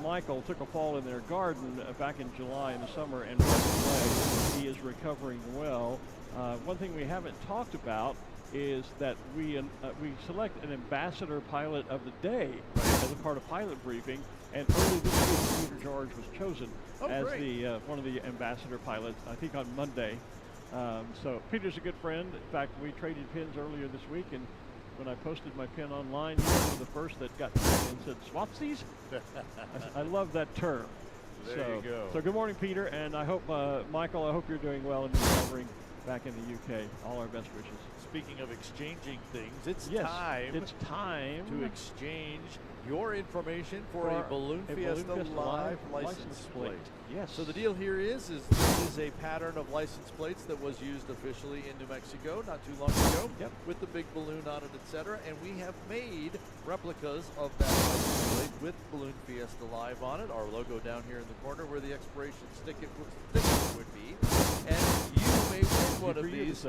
Michael, took a fall in their garden back in July in the summer and broke his leg. He is recovering well. One thing we haven't talked about is that we select an ambassador pilot of the day as a part of pilot briefing, and early this week Peter George was chosen as the one of the ambassador pilots, I think on Monday. So Peter's a good friend. In fact, we traded pins earlier this week, and when I posted my pin online, he was the first that got to me and said, "Swapsies?" I love that term. There you go. So good morning, Peter, and I hope, Michael, I hope you're doing well and recovering back in the UK. All our best wishes. Speaking of exchanging things, it's time to exchange your information for a Balloon Fiesta Live license plate. Yes. So the deal here is this is a pattern of license plates that was used officially in New Mexico not too long ago with the big balloon on it, etc. And we have made replicas of that license plate with Balloon Fiesta Live on it. Our logo down here in the corner where the expiration sticker would be. And you may win one of these.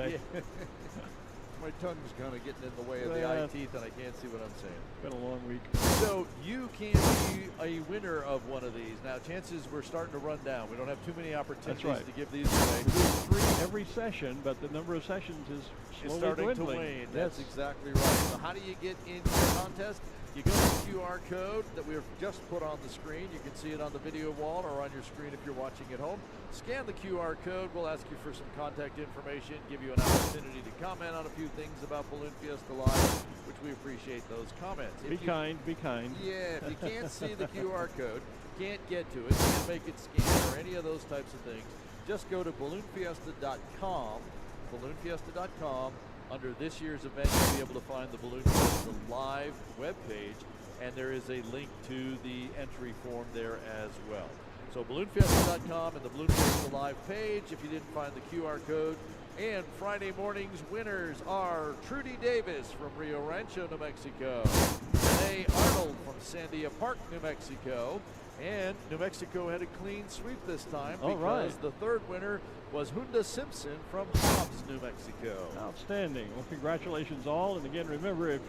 My tongue's kind of getting in the way of the eye teeth, and I can't see what I'm saying. Been a long week. So you can be a winner of one of these. Now, chances we're starting to run down. We don't have too many opportunities to give these away. We do 3 every session, but the number of sessions is starting dwindling. to wane. That's exactly right. So how do you get into the contest? You go to the QR code that we have just put on the screen. You can see it on the video wall or on your screen if you're watching at home. Scan the QR code. We'll ask you for some contact information, give you an opportunity to comment on a few things about Balloon Fiesta Live, which we appreciate those comments. Be kind. Yeah, if you can't see the QR code, can't get to it, can't make it scan or any of those types of things, just go to balloonfiesta.com, balloonfiesta.com. Under this year's event, you'll be able to find the Balloon Fiesta Live webpage, and there is a link to the entry form there as well. So balloonfiesta.com and the Balloon Fiesta Live page if you didn't find the QR code. And Friday morning's winners are Trudy Davis from Rio Rancho, New Mexico, Renee Arnold from Sandia Park, New Mexico, and New Mexico had a clean sweep this time because the third winner was Hunda Simpson from Hobbs, New Mexico. Outstanding. Well, congratulations all. And again, remember, if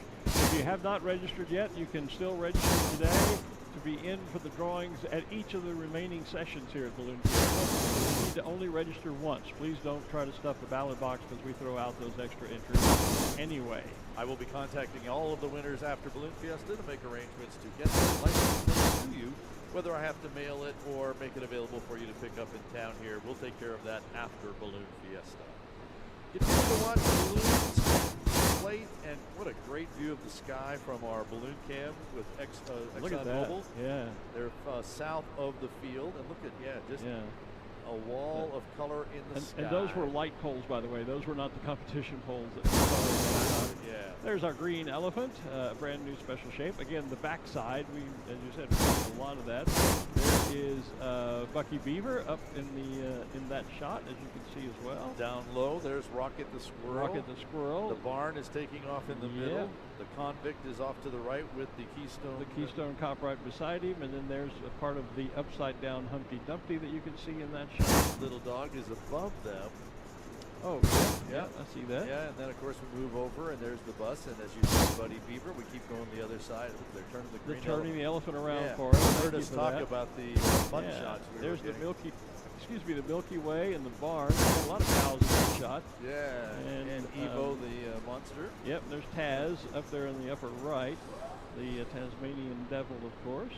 you have not registered yet, you can still register today to be in for the drawings at each of the remaining sessions here at Balloon Fiesta. You need to only register once. Please don't try to stuff the ballot box because we throw out those extra entries anyway. I will be contacting all of the winners after Balloon Fiesta to make arrangements to get the license plate to you. Whether I have to mail it or make it available for you to pick up in town here, we'll take care of that after Balloon Fiesta. Continue to watch balloons plate, and what a great view of the sky from our balloon cam with ExxonMobil. Yeah. They're south of the field, and look at a wall of color in the sky. And those were light poles, by the way. Those were not the competition poles that we saw. There's our green elephant, brand new special shape. Again, the backside, as you said, we have a lot of that. There is Bucky Beaver up in that shot, as you can see as well. Down low, there's Rocket the Squirrel. Rocket the Squirrel. The barn is taking off in the middle. The Convict is off to the right with the Keystone. The Keystone Cop right beside him, and then there's a part of the upside down Humpty Dumpty that you can see in that shot. Little dog is above them. Oh, yeah, I see that. Yeah, and then of course we move over, and there's the bus, and as you see, Buddy Beaver, we keep going the other side. They're turning the green. They're turning the elephant around for us. Heard us talk about the fun shots. There's the the Milky Way and the barn. A lot of cows in that shot. Yeah, and Evo the monster. Yep, there's Taz up there in the upper right, the Tasmanian Devil, of course.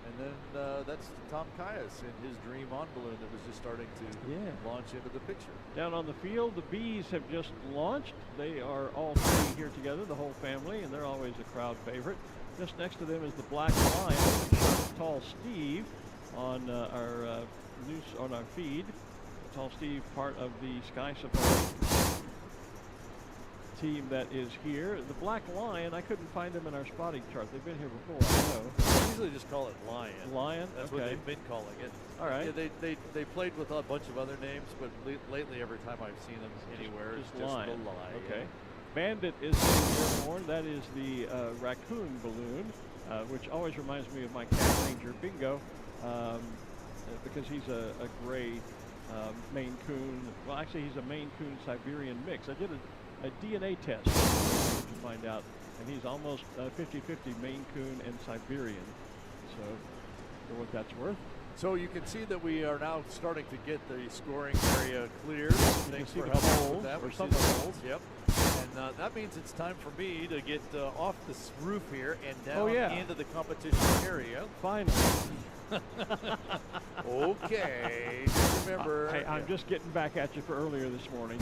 And then that's Tom Caius in his Dream On balloon that was just starting to launch into the picture. Down on the field, the Bees have just launched. They are all three here together, the whole family, and they're always a crowd favorite. Just next to them is the Black Lion, Tall Steve, on our news on our feed. Tall Steve, part of the Sky Safari team that is here. The Black Lion, I couldn't find them in our spotting chart. They've been here before, I know. I usually just call it Lion. Lion? That's okay. what they've been calling it. All right. Yeah, they played with a bunch of other names, but lately every time I've seen them anywhere, it's just Lion. the Lion. Okay. Bandit is airborne. That is the raccoon balloon, which always reminds me of my Cat Ranger Bingo, because he's a gray Maine Coon. Well, actually, he's a Maine Coon Siberian mix. I did a DNA test to find out, and he's almost 50-50 Maine Coon and Siberian. So, for what that's worth. So you can see that we are now starting to get the scoring area cleared. Thanks for helping us with that. Or We some see the holes. holes. Yep. And that means it's time for me to get off this roof here and down into the competition area. Finally. Okay. Remember. Hey, I'm just getting back at you for earlier this morning.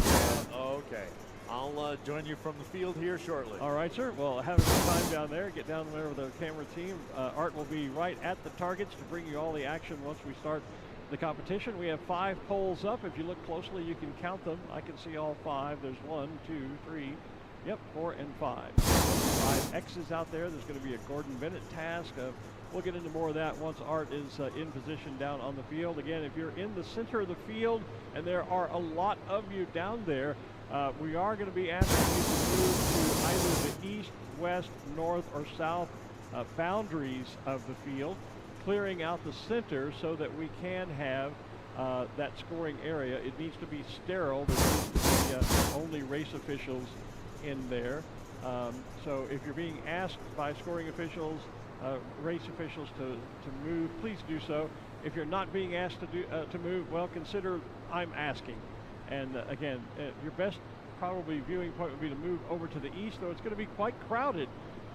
Okay. I'll join you from the field here shortly. All right, sir. Well, have a good time down there. Get down there with the camera team. Art will be right at the targets to bring you all the action once we start the competition. We have 5 poles up. If you look closely, you can count them. I can see all 5. There's 1, 2, 3, 4, and 5. 5 X's out there. There's going to be a Gordon Bennett task. We'll get into more of that once Art is in position down on the field. Again, if you're in the center of the field, and there are a lot of you down there, we are going to be asking you to move to either the east, west, north, or south boundaries of the field, clearing out the center so that we can have that scoring area. It needs to be sterile. There needs to be only race officials in there. So if you're being asked by scoring officials, race officials to move, please do so. If you're not being asked to move, well, consider I'm asking. And again, your best probably viewing point would be to move over to the east, though it's going to be quite crowded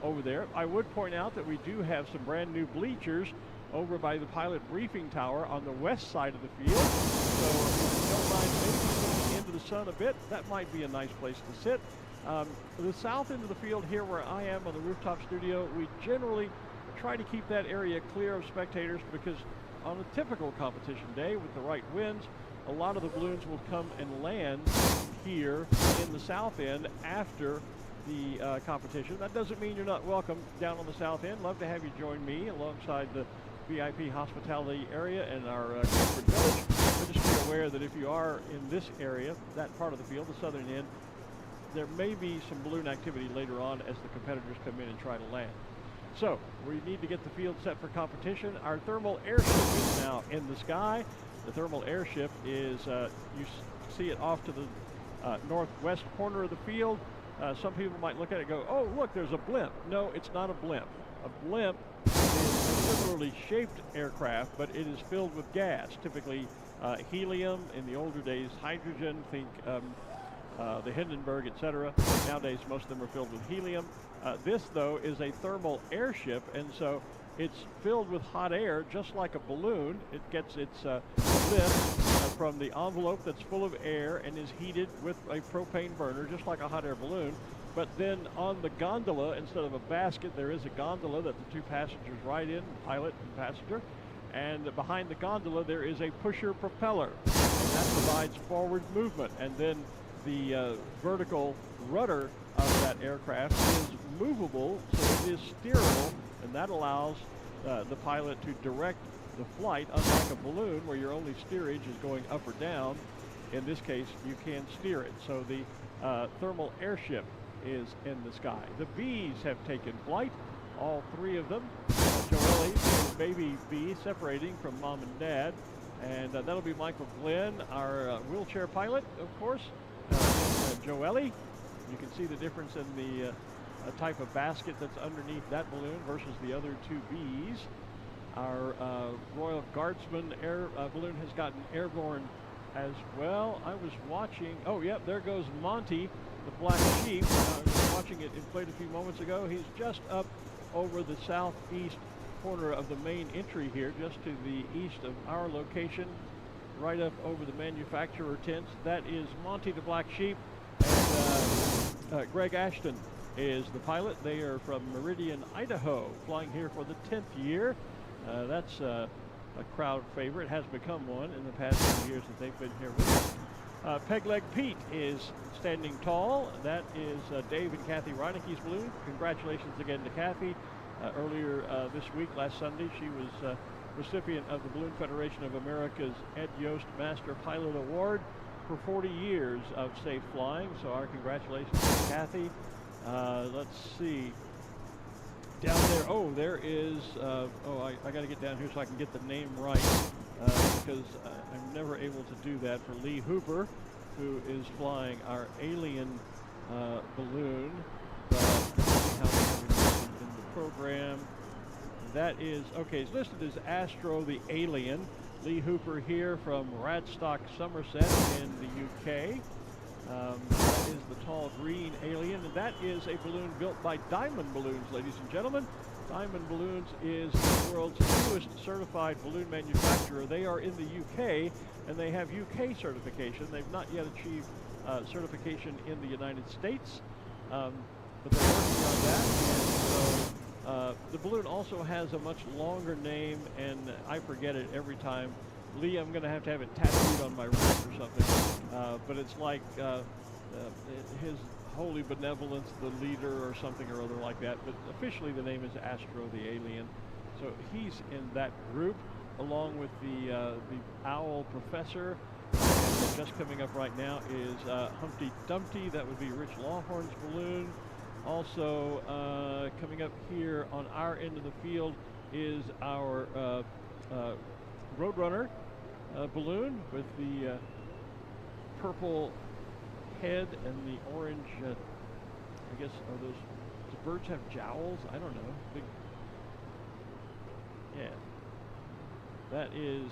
over there. I would point out that we do have some brand new bleachers over by the pilot briefing tower on the west side of the field. So if you don't mind maybe looking into the sun a bit, that might be a nice place to sit. The south end of the field here where I am on the rooftop studio, we generally try to keep that area clear of spectators because on a typical competition day with the right winds, a lot of the balloons will come and land here in the south end after the competition. That doesn't mean you're not welcome down on the south end. Love to have you join me alongside the VIP hospitality area and our corporate village. But just be aware that if you are in this area, that part of the field, the southern end, there may be some balloon activity later on as the competitors come in and try to land. So we need to get the field set for competition. Our thermal airship is now in the sky. The thermal airship is, you see it off to the northwest corner of the field. Some people might look at it and go, oh, look, there's a blimp. No, it's not a blimp. A blimp is a similarly shaped aircraft, but it is filled with gas, typically helium, in the older days hydrogen, think the Hindenburg, etc. Nowadays, most of them are filled with helium. This, though, is a thermal airship, and so it's filled with hot air, just like a balloon. It gets its lift from the envelope that's full of air and is heated with a propane burner, just like a hot air balloon. But then on the gondola, instead of a basket, there is a gondola that the 2 passengers ride in, pilot and passenger. And behind the gondola, there is a pusher propeller, and that provides forward movement. And then the vertical rudder of that aircraft is movable, so it is steerable, and that allows the pilot to direct the flight, unlike a balloon where your only steerage is going up or down. In this case, you can steer it. So the thermal airship is in the sky. The bees have taken flight, all 3 of them. Joelle, the baby bee, separating from mom and dad. And that'll be Michael Glenn, our wheelchair pilot, of course. Joelle, you can see the difference in the type of basket that's underneath that balloon versus the other 2 bees. Our Royal Guardsman air balloon has gotten airborne as well. I was watching, oh, yep, there goes Monty, the black sheep. I was watching it inflate a few moments ago. He's just up over the southeast corner of the main entry here, just to the east of our location, right up over the manufacturer tents. That is Monty the black sheep, and Greg Ashton is the pilot. They are from Meridian, Idaho, flying here for the 10th year. That's a crowd favorite, has become one in the past few years that they've been here with us. Peg Leg Pete is standing tall. That is Dave and Kathy Reineke's balloon. Congratulations again to Kathy. Earlier this week, last Sunday, she was recipient of the Balloon Federation of America's Ed Yost Master Pilot Award for 40 years of safe flying. So our congratulations to Kathy. Let's see. Down there, oh, there is, I got to get down here so I can get the name right, because I'm never able to do that for Lee Hooper, who is flying our alien balloon. Let's see how we have it in the program. That is, okay, it's listed as Astro the Alien. Lee Hooper here from Radstock, Somerset in the UK. That is the tall green alien, and that is a balloon built by Diamond Balloons, ladies and gentlemen. Diamond Balloons is the world's newest certified balloon manufacturer. They are in the UK, and they have UK certification. They've not yet achieved certification in the United States, but they're working on that. And so the balloon also has a much longer name, and I forget it every time. Lee, I'm going to have it tattooed on my wrist or something, but it's like his Holy Benevolence, the leader, or something or other like that. But officially the name is Astro the Alien. So he's in that group, along with the Owl Professor. And just coming up right now is Humpty Dumpty. That would be Rich Lawhorn's balloon. Also coming up here on our end of the field is our Roadrunner balloon with the purple head and the orange, I guess, are those, do birds have jowls? I don't know. Big, yeah. That is,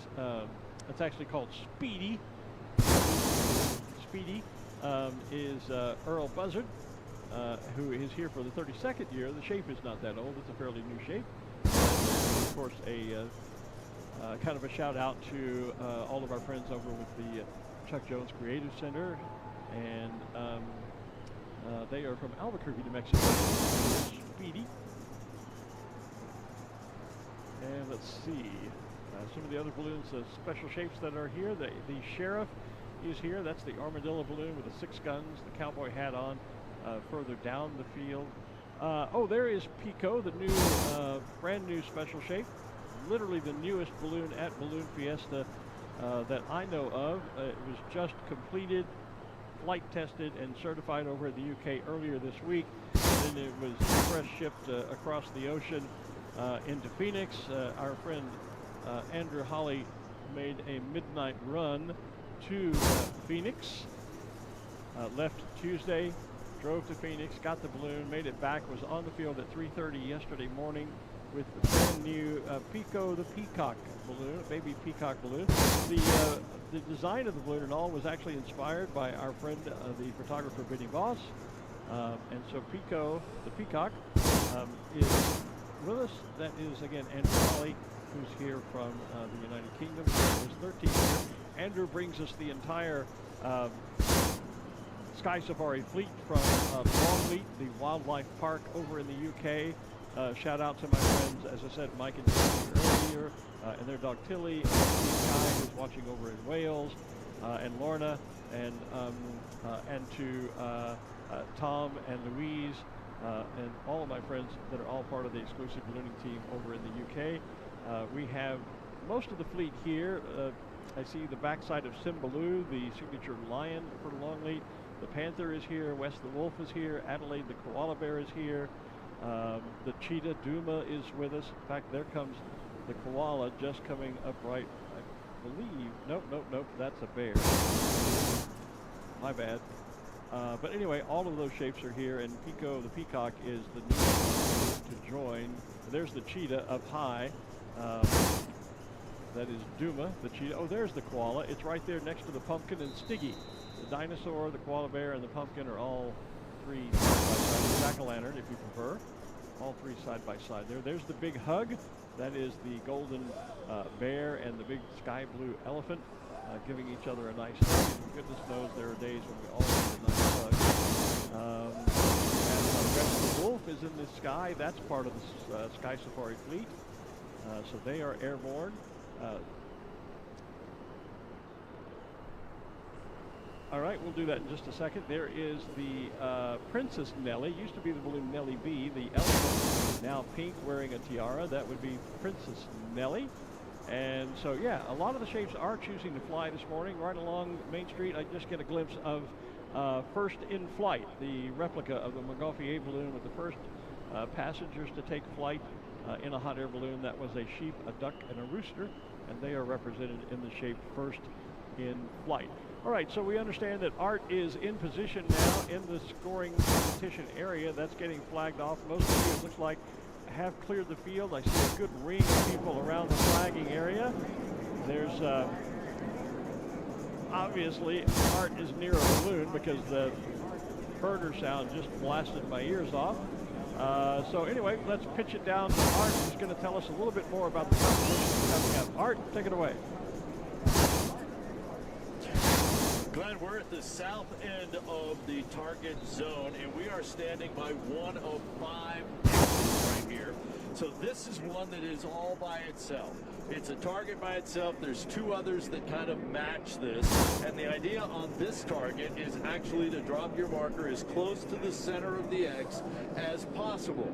that's actually called Speedy. Speedy is Earl Buzzard, who is here for the 32nd year. The shape is not that old. It's a fairly new shape. Of course, a kind of a shout out to all of our friends over with the Chuck Jones Creative Center, and they are from Albuquerque, New Mexico. Speedy. And let's see some of the other balloons, special shapes that are here. The Sheriff is here. That's the armadillo balloon with the 6 guns, the cowboy hat on, further down the field. Oh, there is Pico, the new, brand new special shape. Literally the newest balloon at Balloon Fiesta that I know of. It was just completed, flight tested, and certified over in the UK earlier this week. And then it was express shipped across the ocean into Phoenix. Our friend Andrew Holly made a midnight run to Phoenix. Left Tuesday, drove to Phoenix, got the balloon, made it back, was on the field at 3:30 yesterday morning with the brand new Pico the Peacock balloon, baby peacock balloon. The design of the balloon and all was actually inspired by our friend, the photographer Vinny Voss. And so Pico the Peacock is with us. That is, again, Andrew Holly, who's here from the United Kingdom. His 13th year. Andrew brings us the entire Sky Safari fleet from Longleat, the wildlife park over in the UK. Shout out to my friends, as I said, Mike and Jamie earlier, and their dog Tilly, and Steve Guy, who's watching over in Wales, and Lorna, and to Tom and Louise, and all of my friends that are all part of the exclusive ballooning team over in the UK. We have most of the fleet here. I see the backside of Cymbaloo, the signature lion for Longleat. The panther is here. Wes the wolf is here. Adelaide the koala bear is here. The cheetah Duma is with us. In fact, there comes the koala just coming upright, I believe. Nope, that's a bear. My bad. But anyway, all of those shapes are here, and Pico the Peacock is the new one to join. There's the cheetah up high. That is Duma, the cheetah. Oh, there's the koala. It's right there next to the pumpkin and Stiggy. The dinosaur, the koala bear, and the pumpkin are all 3 side by side. Jack-o'-lantern, if you prefer. All 3 side by side there. There's the big hug. That is the golden bear and the big sky blue elephant giving each other a nice hug. And goodness knows there are days when we all need a nice hug. And Rex the wolf is in the sky. That's part of the Sky Safari fleet. So they are airborne. All right, we'll do that in just a second. There is the Princess Nellie. Used to be the balloon Nellie B, the elephant, now pink, wearing a tiara. That would be Princess Nellie. And so, yeah, a lot of the shapes are choosing to fly this morning. Right along Main Street, I just get a glimpse of First in Flight, the replica of the Montgolfier balloon with the first passengers to take flight in a hot air balloon. That was a sheep, a duck, and a rooster, and they are represented in the shape First in Flight. All right, so we understand that Art is in position now in the scoring competition area. That's getting flagged off. Most of you, it looks like, have cleared the field. I see a good ring of people around the flagging area. There's obviously Art is near a balloon because the burner sound just blasted my ears off. So anyway, let's pitch it down to Art, who's going to tell us a little bit more about the competition coming up. Art, take it away. Glenn, we're at the south end of the target zone, and we are standing by one of 5 exits right here. So this is one that is all by itself. It's a target by itself. There's 2 others that kind of match this. And the idea on this target is actually to drop your marker as close to the center of the X as possible.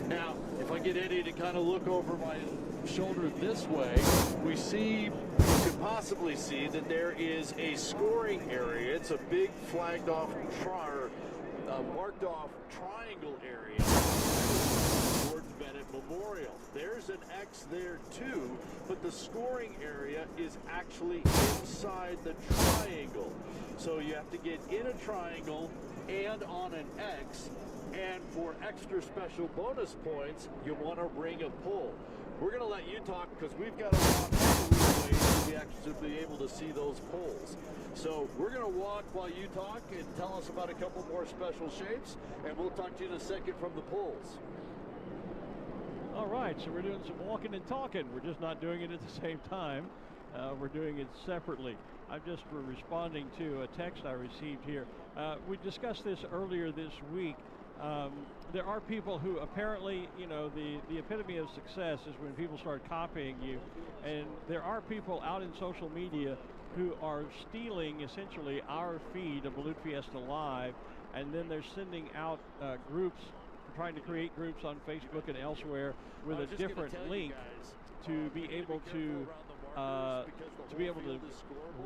Now, if I get Eddie to kind of look over my shoulder this way, we see, you could possibly see that there is a scoring area. It's a big flagged off, marked off triangle area towards Bennett Memorial. There's an X there too, but the scoring area is actually inside the triangle. So you have to get in a triangle and on an X, and for extra special bonus points, you want to ring a pull. We're going to let you talk because we've got to walk the ways to be actually be able to see those poles. So we're going to walk while you talk and tell us about a couple more special shapes, and we'll talk to you in a second from the poles. All right, so we're doing some walking and talking. We're just not doing it at the same time. We're doing it separately. I'm just responding to a text I received here. We discussed this earlier this week. There are people who apparently, you know, the epitome of success is when people start copying you. And there are people out in social media who are stealing essentially our feed of Balloon Fiesta Live, and then they're sending out groups, trying to create groups on Facebook and elsewhere with a different link to be able to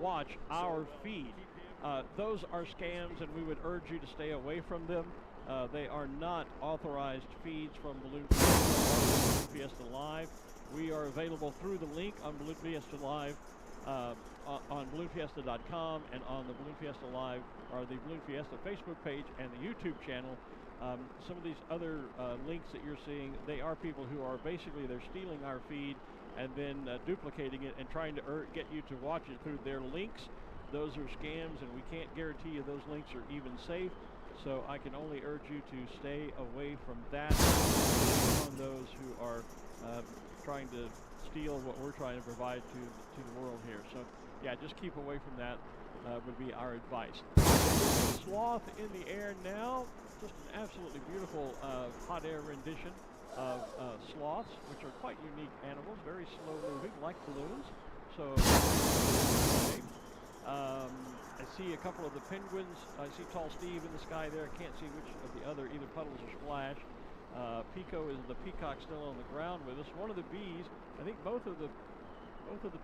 watch our feed. Those are scams, and we would urge you to stay away from them. They are not authorized feeds from Balloon Fiesta Live. We are available through the link on Balloon Fiesta Live on balloonfiesta.com and on the Balloon Fiesta Live, or the Balloon Fiesta Facebook page and the YouTube channel. Some of these other links that you're seeing, they are people who are basically, they're stealing our feed and then duplicating it and trying to get you to watch it through their links. Those are scams, and we can't guarantee you those links are even safe. So I can only urge you to stay away from that, on those who are trying to steal what we're trying to provide to the world here. So yeah, just keep away from that would be our advice. Sloth in the air now, just an absolutely beautiful hot air rendition of sloths, which are quite unique animals, very slow moving, like balloons. So I see a couple of the penguins. I see Tall Steve in the sky there. I can't see which of the other, either Puddles or Splash. Pico is the peacock still on the ground with us. One of the bees, I think both of the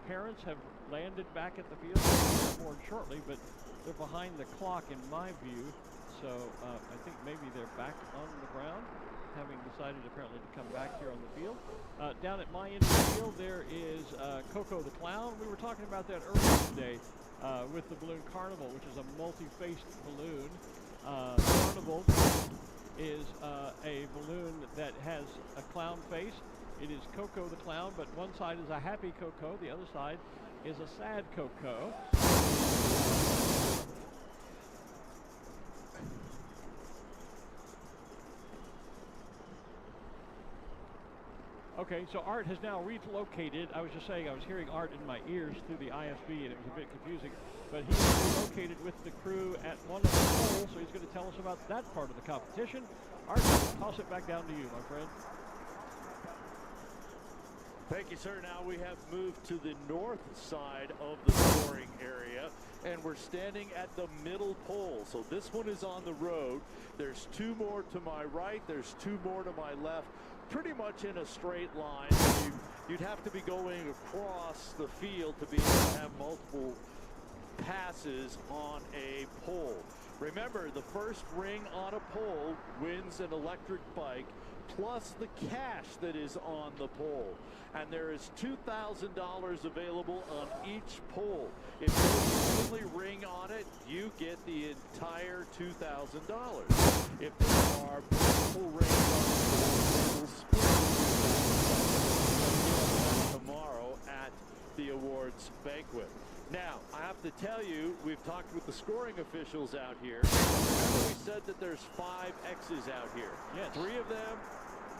parents have landed back at the field. They're born shortly, but they're behind the clock in my view. So I think maybe they're back on the ground, having decided apparently to come back here on the field. Down at my end of the field, there is Coco the Clown. We were talking about that earlier today with the Balloon Carnival, which is a multi-faced balloon. Carnival is a balloon that has a clown face. It is Coco the Clown, but one side is a happy Coco, the other side is a sad Coco. Okay, so Art has now relocated. I was just saying, I was hearing Art in my ears through the IFB, and it was a bit confusing. But he's relocated with the crew at one of the poles, so he's going to tell us about that part of the competition. Art, toss it back down to you, my friend. Thank you, sir. Now we have moved to the north side of the scoring area, and we're standing at the middle pole. So this one is on the road. There's two more to my right. There's two more to my left, pretty much in a straight line. You'd have to be going across the field to be able to have multiple passes on a pole. Remember, the first ring on a pole wins an electric bike, plus the cash that is on the pole. And there is $2,000 available on each pole. If you're the only ring on it, you get the entire $2,000. If there are multiple rings on the pole, they will split tomorrow at the awards banquet. Now, I have to tell you, we've talked with the scoring officials out here. Remember, we said that there's 5 X's out here. Yes. 3 of them,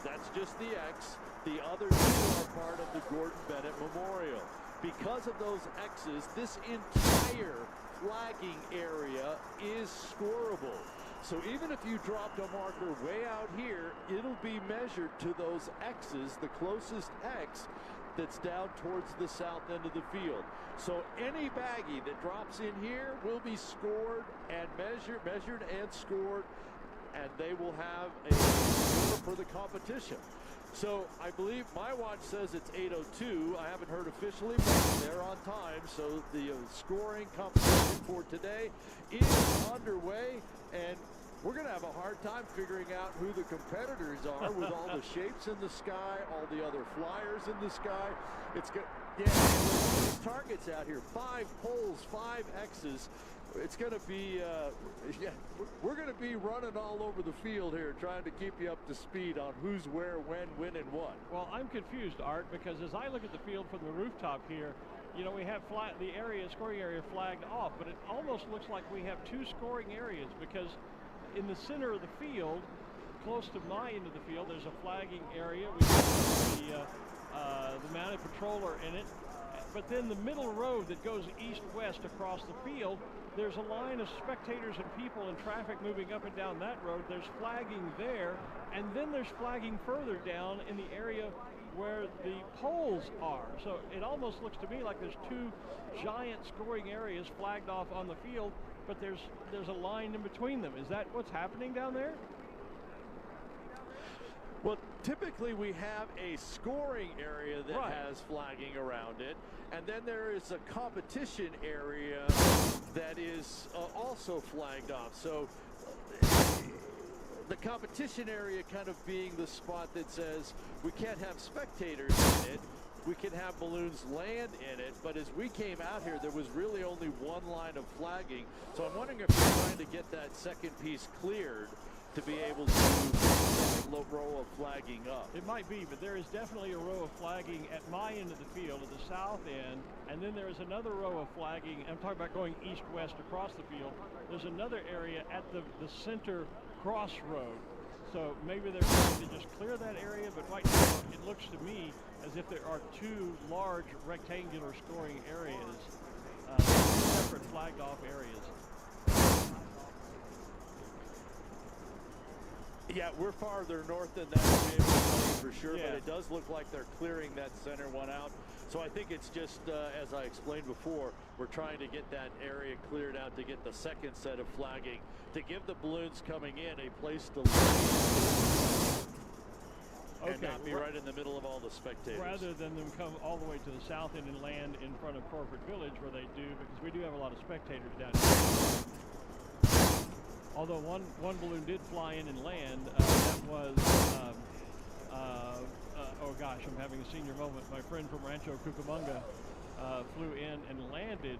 that's just the X. The other 2 are part of the Gordon Bennett Memorial. Because of those X's, this entire flagging area is scorable. So even if you dropped a marker way out here, it'll be measured to those X's, the closest X that's down towards the south end of the field. So any baggie that drops in here will be scored and measured and scored, and they will have a score for the competition. So I believe my watch says it's 8:02. I haven't heard officially, but they're on time. So the scoring competition for today is underway, and we're going to have a hard time figuring out who the competitors are with all the shapes in the sky, all the other flyers in the sky. It's good. Yeah, all these targets out here, 5 poles, 5 X's. It's going to be, we're going to be running all over the field here trying to keep you up to speed on who's where, when, and what. Well, I'm confused, Art, because as I look at the field from the rooftop here, you know, we have the scoring area flagged off, but it almost looks like we have 2 scoring areas, because in the center of the field, close to my end of the field, there's a flagging area. We have the mounted patroller in it. But then the middle road that goes east-west across the field, there's a line of spectators and people and traffic moving up and down that road. There's flagging there, and then there's flagging further down in the area where the poles are. So it almost looks to me like there's 2 giant scoring areas flagged off on the field, but there's a line in between them. Is that what's happening down there? Well, typically we have a scoring area that has flagging around it, and then there is a competition area that is also flagged off. So the competition area kind of being the spot that says we can't have spectators in it, we can have balloons land in it, but as we came out here, there was really only one line of flagging. So I'm wondering if we're trying to get that second piece cleared to be able to second row of flagging up. It might be, but there is definitely a row of flagging at my end of the field, at the south end, and then there is another row of flagging. I'm talking about going east-west across the field. There's another area at the center crossroad. So maybe they're trying to just clear that area, but right now it looks to me as if there are 2 large rectangular scoring areas, separate flagged off areas. Yeah, we're farther north than that to be able to tell you for sure, but it does look like they're clearing that center one out. So I think it's just, as I explained before, we're trying to get that area cleared out to get the second set of flagging, to give the balloons coming in a place to land and not be right in the middle of all the spectators. Rather than them come all the way to the south end and land in front of Corporate Village where they do, because we do have a lot of spectators down here. Although one balloon did fly in and land, that was, oh gosh, I'm having a senior moment. My friend from Rancho Cucamonga flew in and landed.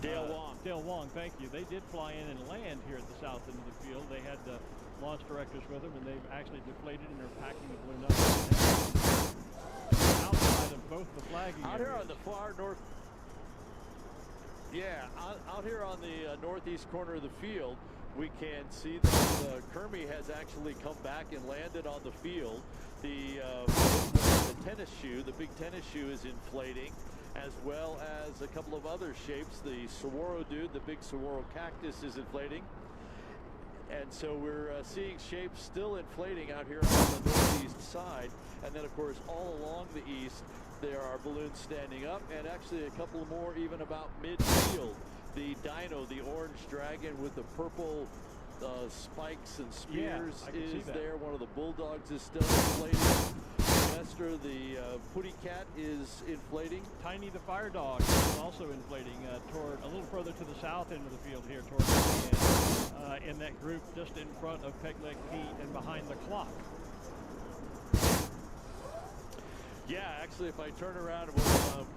Dale Wong. Dale Wong, thank you. They did fly in and land here at the south end of the field. They had the launch directors with them, and they've actually deflated and they're packing the balloon up. Outside of both the flagging out areas. here on the far north. Yeah, out here on the northeast corner of the field, we can see that Kermie has actually come back and landed on the field. The tennis shoe, the big tennis shoe, is inflating, as well as a couple of other shapes. The saguaro dude, the big saguaro cactus, is inflating. And so we're seeing shapes still inflating out here on the northeast side. And then, of course, all along the east, There are balloons standing up, and actually a couple more even about midfield. The Dino, the orange dragon with the purple spikes and spears is there. One of the Bulldogs is still inflating. Sylvester, the Putty Cat, is inflating. Tiny the Fire Dog is also inflating toward a little further to the south end of the field here toward the end, in that group just in front of Peg Leg Pete and behind the clock. Yeah, actually, if I turn around,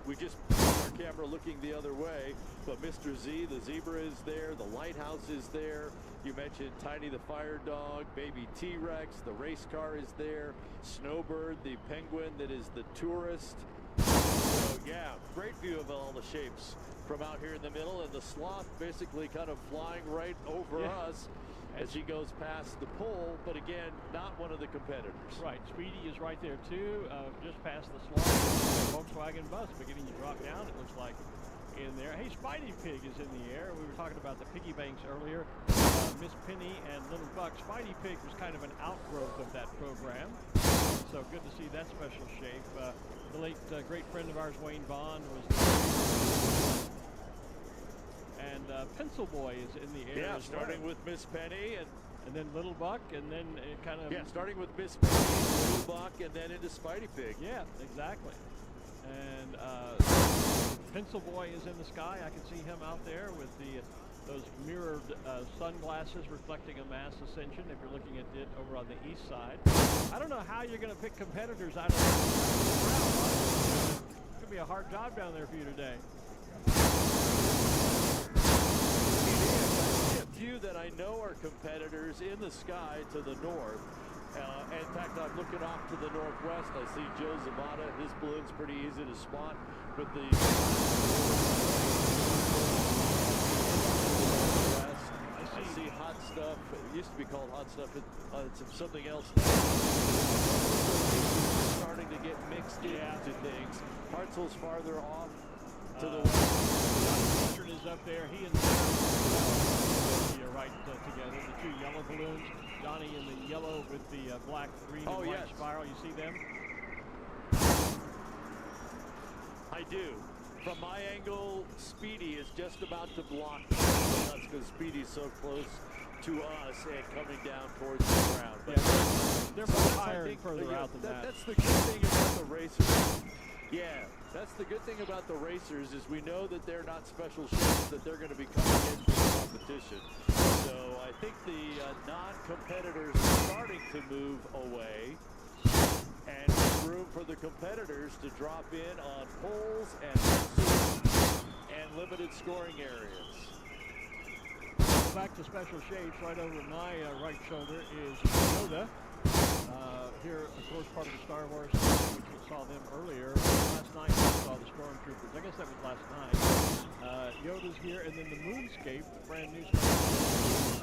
we just put our camera looking the other way, but Mr. Z, the zebra is there, the lighthouse is there. You mentioned Tiny the Fire Dog, Baby T-Rex, the race car is there, Snowbird, the penguin that is the tourist. So yeah, great view of all the shapes from out here in the middle, and the sloth basically kind of flying right over us as he goes past the pole, but again, not one of the competitors. Right, Speedy is right there too, just past the sloth. Volkswagen bus beginning to drop down, it looks like, in there. Hey, Spidey Pig is in the air. We were talking about the piggy banks earlier. Miss Penny and Little Buck. Spidey Pig was kind of an outgrowth of that program, so good to see that special shape. The late great friend of ours, Wayne Bond, was there. And Pencil Boy is in the air. Yeah, starting with Miss Penny and then Little Buck, and then it kind of... Yeah, starting with Miss Penny, Little Buck, and then into Spidey Pig. Yeah, exactly. And Pencil Boy is in the sky. I can see him out there with those mirrored sunglasses reflecting a mass ascension if you're looking at it over on the east side. I don't know how you're going to pick competitors out of the crowd. It's going to be a hard job down there for you today. A few that I know are competitors in the sky to the north. In fact, I'm looking off to the northwest. I see Joe Zamata. His balloon's pretty easy to spot. But the I see Hot Stuff. It used to be called Hot Stuff. It's something else now. Starting to get mixed into things. Hartzell's farther off to the west. Johnny is up there. He and right together. The two yellow balloons. Johnny in the yellow with the black, green, and white spiral. You see them? I do. From my angle, Speedy is just about to block us because Speedy's so close to us and coming down towards the ground. But they're much higher and further out than that. That's the good thing about the racers. Yeah, that's the good thing about the racers is we know that they're not special shapes, that they're going to be coming into the competition. So I think the non-competitors are starting to move away, and there's room for the competitors to drop in on poles and limited scoring areas. Back to special shapes. Right over my right shoulder is Yoda. Here, of course, part of the Star Wars. We saw them earlier. Last night we saw the Stormtroopers. I guess that was last night. Yoda's here, and then the Moonscape, the brand new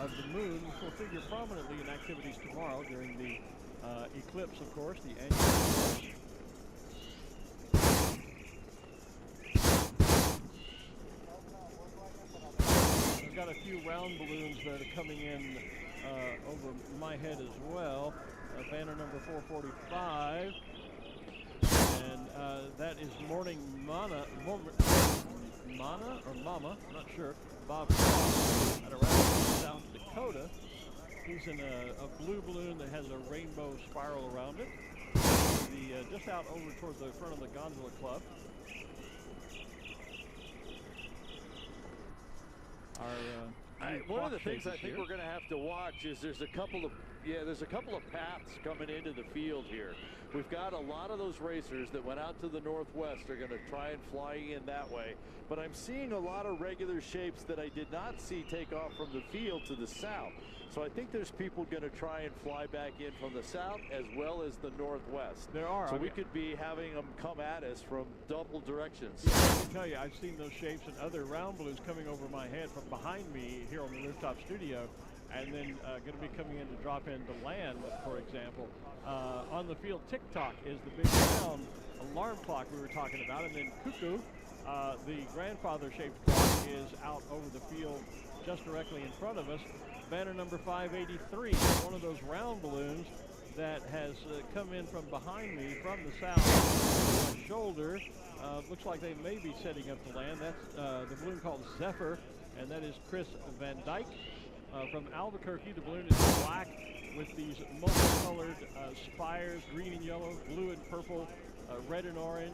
of the moon, will figure prominently in activities tomorrow during the eclipse, of course, the annual eclipse. I've got a few round balloons that are coming in over my head as well. Banner number 445, and that is Morning Mana or Mama, I'm not sure. Bob Cross out of South Dakota. He's in a blue balloon that has a rainbow spiral around it. Just out over toward the front of the Gondola Club. One of the things I think we're going to have to watch is there's a couple of paths coming into the field here. We've got a lot of those racers that went out to the northwest are going to try and fly in that way. But I'm seeing a lot of regular shapes that I did not see take off from the field to the south. So I think there's people going to try and fly back in from the south as well as the northwest. There are. So we could be having them come at us from double directions. Yeah, I can tell you, I've seen those shapes and other round balloons coming over my head from behind me here on the rooftop studio, and then going to be coming in to drop into land, for example. On the field, TikTok is the big round alarm clock we were talking about, and then Cuckoo, the grandfather-shaped clock, is out over the field just directly in front of us. Banner number 583, one of those round balloons that has come in from behind me from the south. shoulder. Looks like they may be setting up to land. That's the balloon called Zephyr, and that is Chris Van Dyke from Albuquerque. The balloon is black with these multicolored spires, green and yellow, blue and purple, red and orange.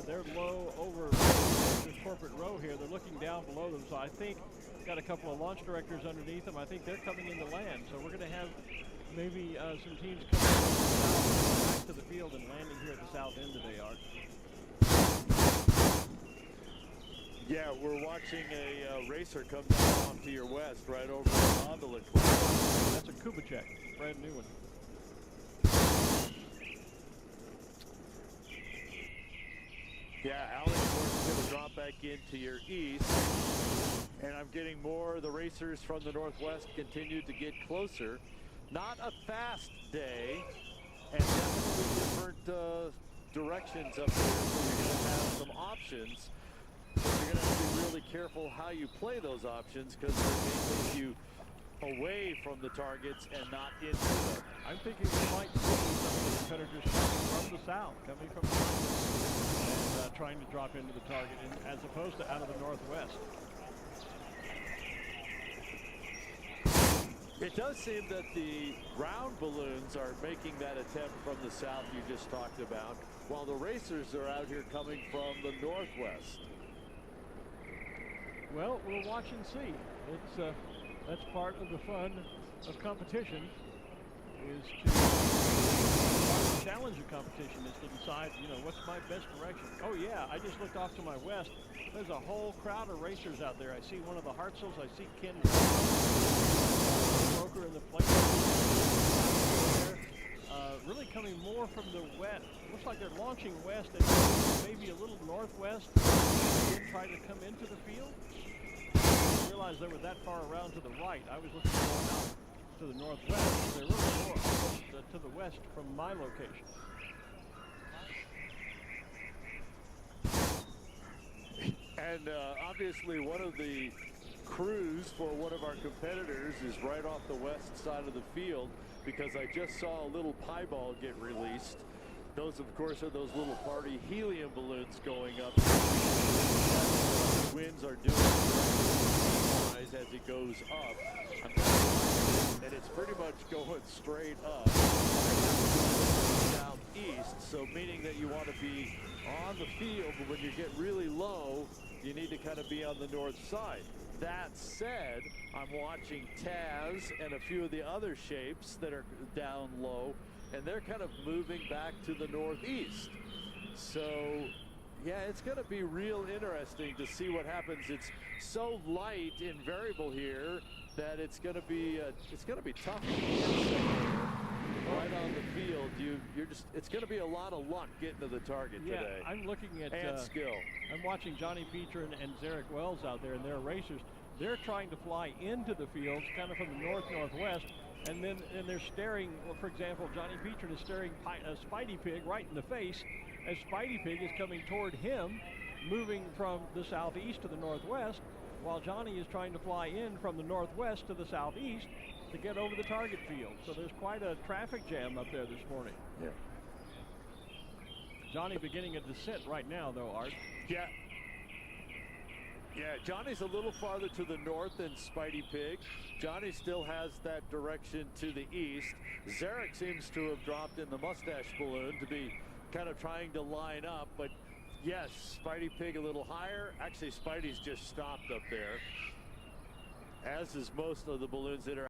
They're low over the corporate row here. They're looking down below them, so I think got a couple of launch directors underneath them. I think they're coming into land, so we're going to have maybe some teams coming back to the field and landing here at the south end today, Art. Yeah, we're watching a racer come down off to your west, right over the gondola club. That's a Kubitschek, brand new one. Yeah, Albuquerque's going to drop back into your east. And I'm getting more. The racers from the northwest continue to get closer. Not a fast day, and definitely different directions up there, so you're going to have some options. But you're going to have to be really careful how you play those options, because they may take you away from the targets and not into them. I'm thinking we might see some of the competitors coming from the south, coming from the mountains, and trying to drop into the target, as opposed to out of the northwest. It does seem that the round balloons are making that attempt from the south you just talked about, while the racers are out here coming from the northwest. Well, we'll watch and see. It's that's part of the fun of competition, is to challenge a competition, is to decide, you know, what's my best direction. Oh yeah, I just looked off to my west. There's a whole crowd of racers out there. I see one of the Hartzels. I see Ken Broker in the plate. Really coming more from the west. Looks like they're launching west and maybe a little northwest, and try to come into the field. I realized they were that far around to the right. I was looking more out to the northwest. They're really more almost to the west from my location. And obviously one of the crews for one of our competitors is right off the west side of the field, because I just saw a little pieball get released. Those, of course, are those little party helium balloons going up. Winds are doing as it goes up. And it's pretty much going straight up. Southeast, so meaning that you want to be on the field, but when you get really low, you need to kind of be on the north side. That said, I'm watching Taz and a few of the other shapes that are down low, and they're kind of moving back to the northeast. So, yeah, it's going to be real interesting to see what happens. It's so light and variable here that it's going to be tough to get right on the field. It's going to be a lot of luck getting to the target today. Yeah, I'm looking at skill. I'm watching Johnny Petrin and Zarek Wells out there, and they're racers. They're trying to fly into the fields, kind of from the northwest, and they're staring. Well, for example, Johnny Petrin is staring Spidey Pig right in the face, as Spidey Pig is coming toward him, moving from the southeast to the northwest, while Johnny is trying to fly in from the northwest to the southeast to get over the target field. So there's quite a traffic jam up there this morning. Yeah. Johnny beginning a descent right now, though, Art. Yeah. Yeah, Johnny's a little farther to the north than Spidey Pig. Johnny still has that direction to the east. Zarek seems to have dropped in the mustache balloon to be kind of trying to line up, but yes, Spidey Pig a little higher. Actually, Spidey's just stopped up there, as is most of the balloons that are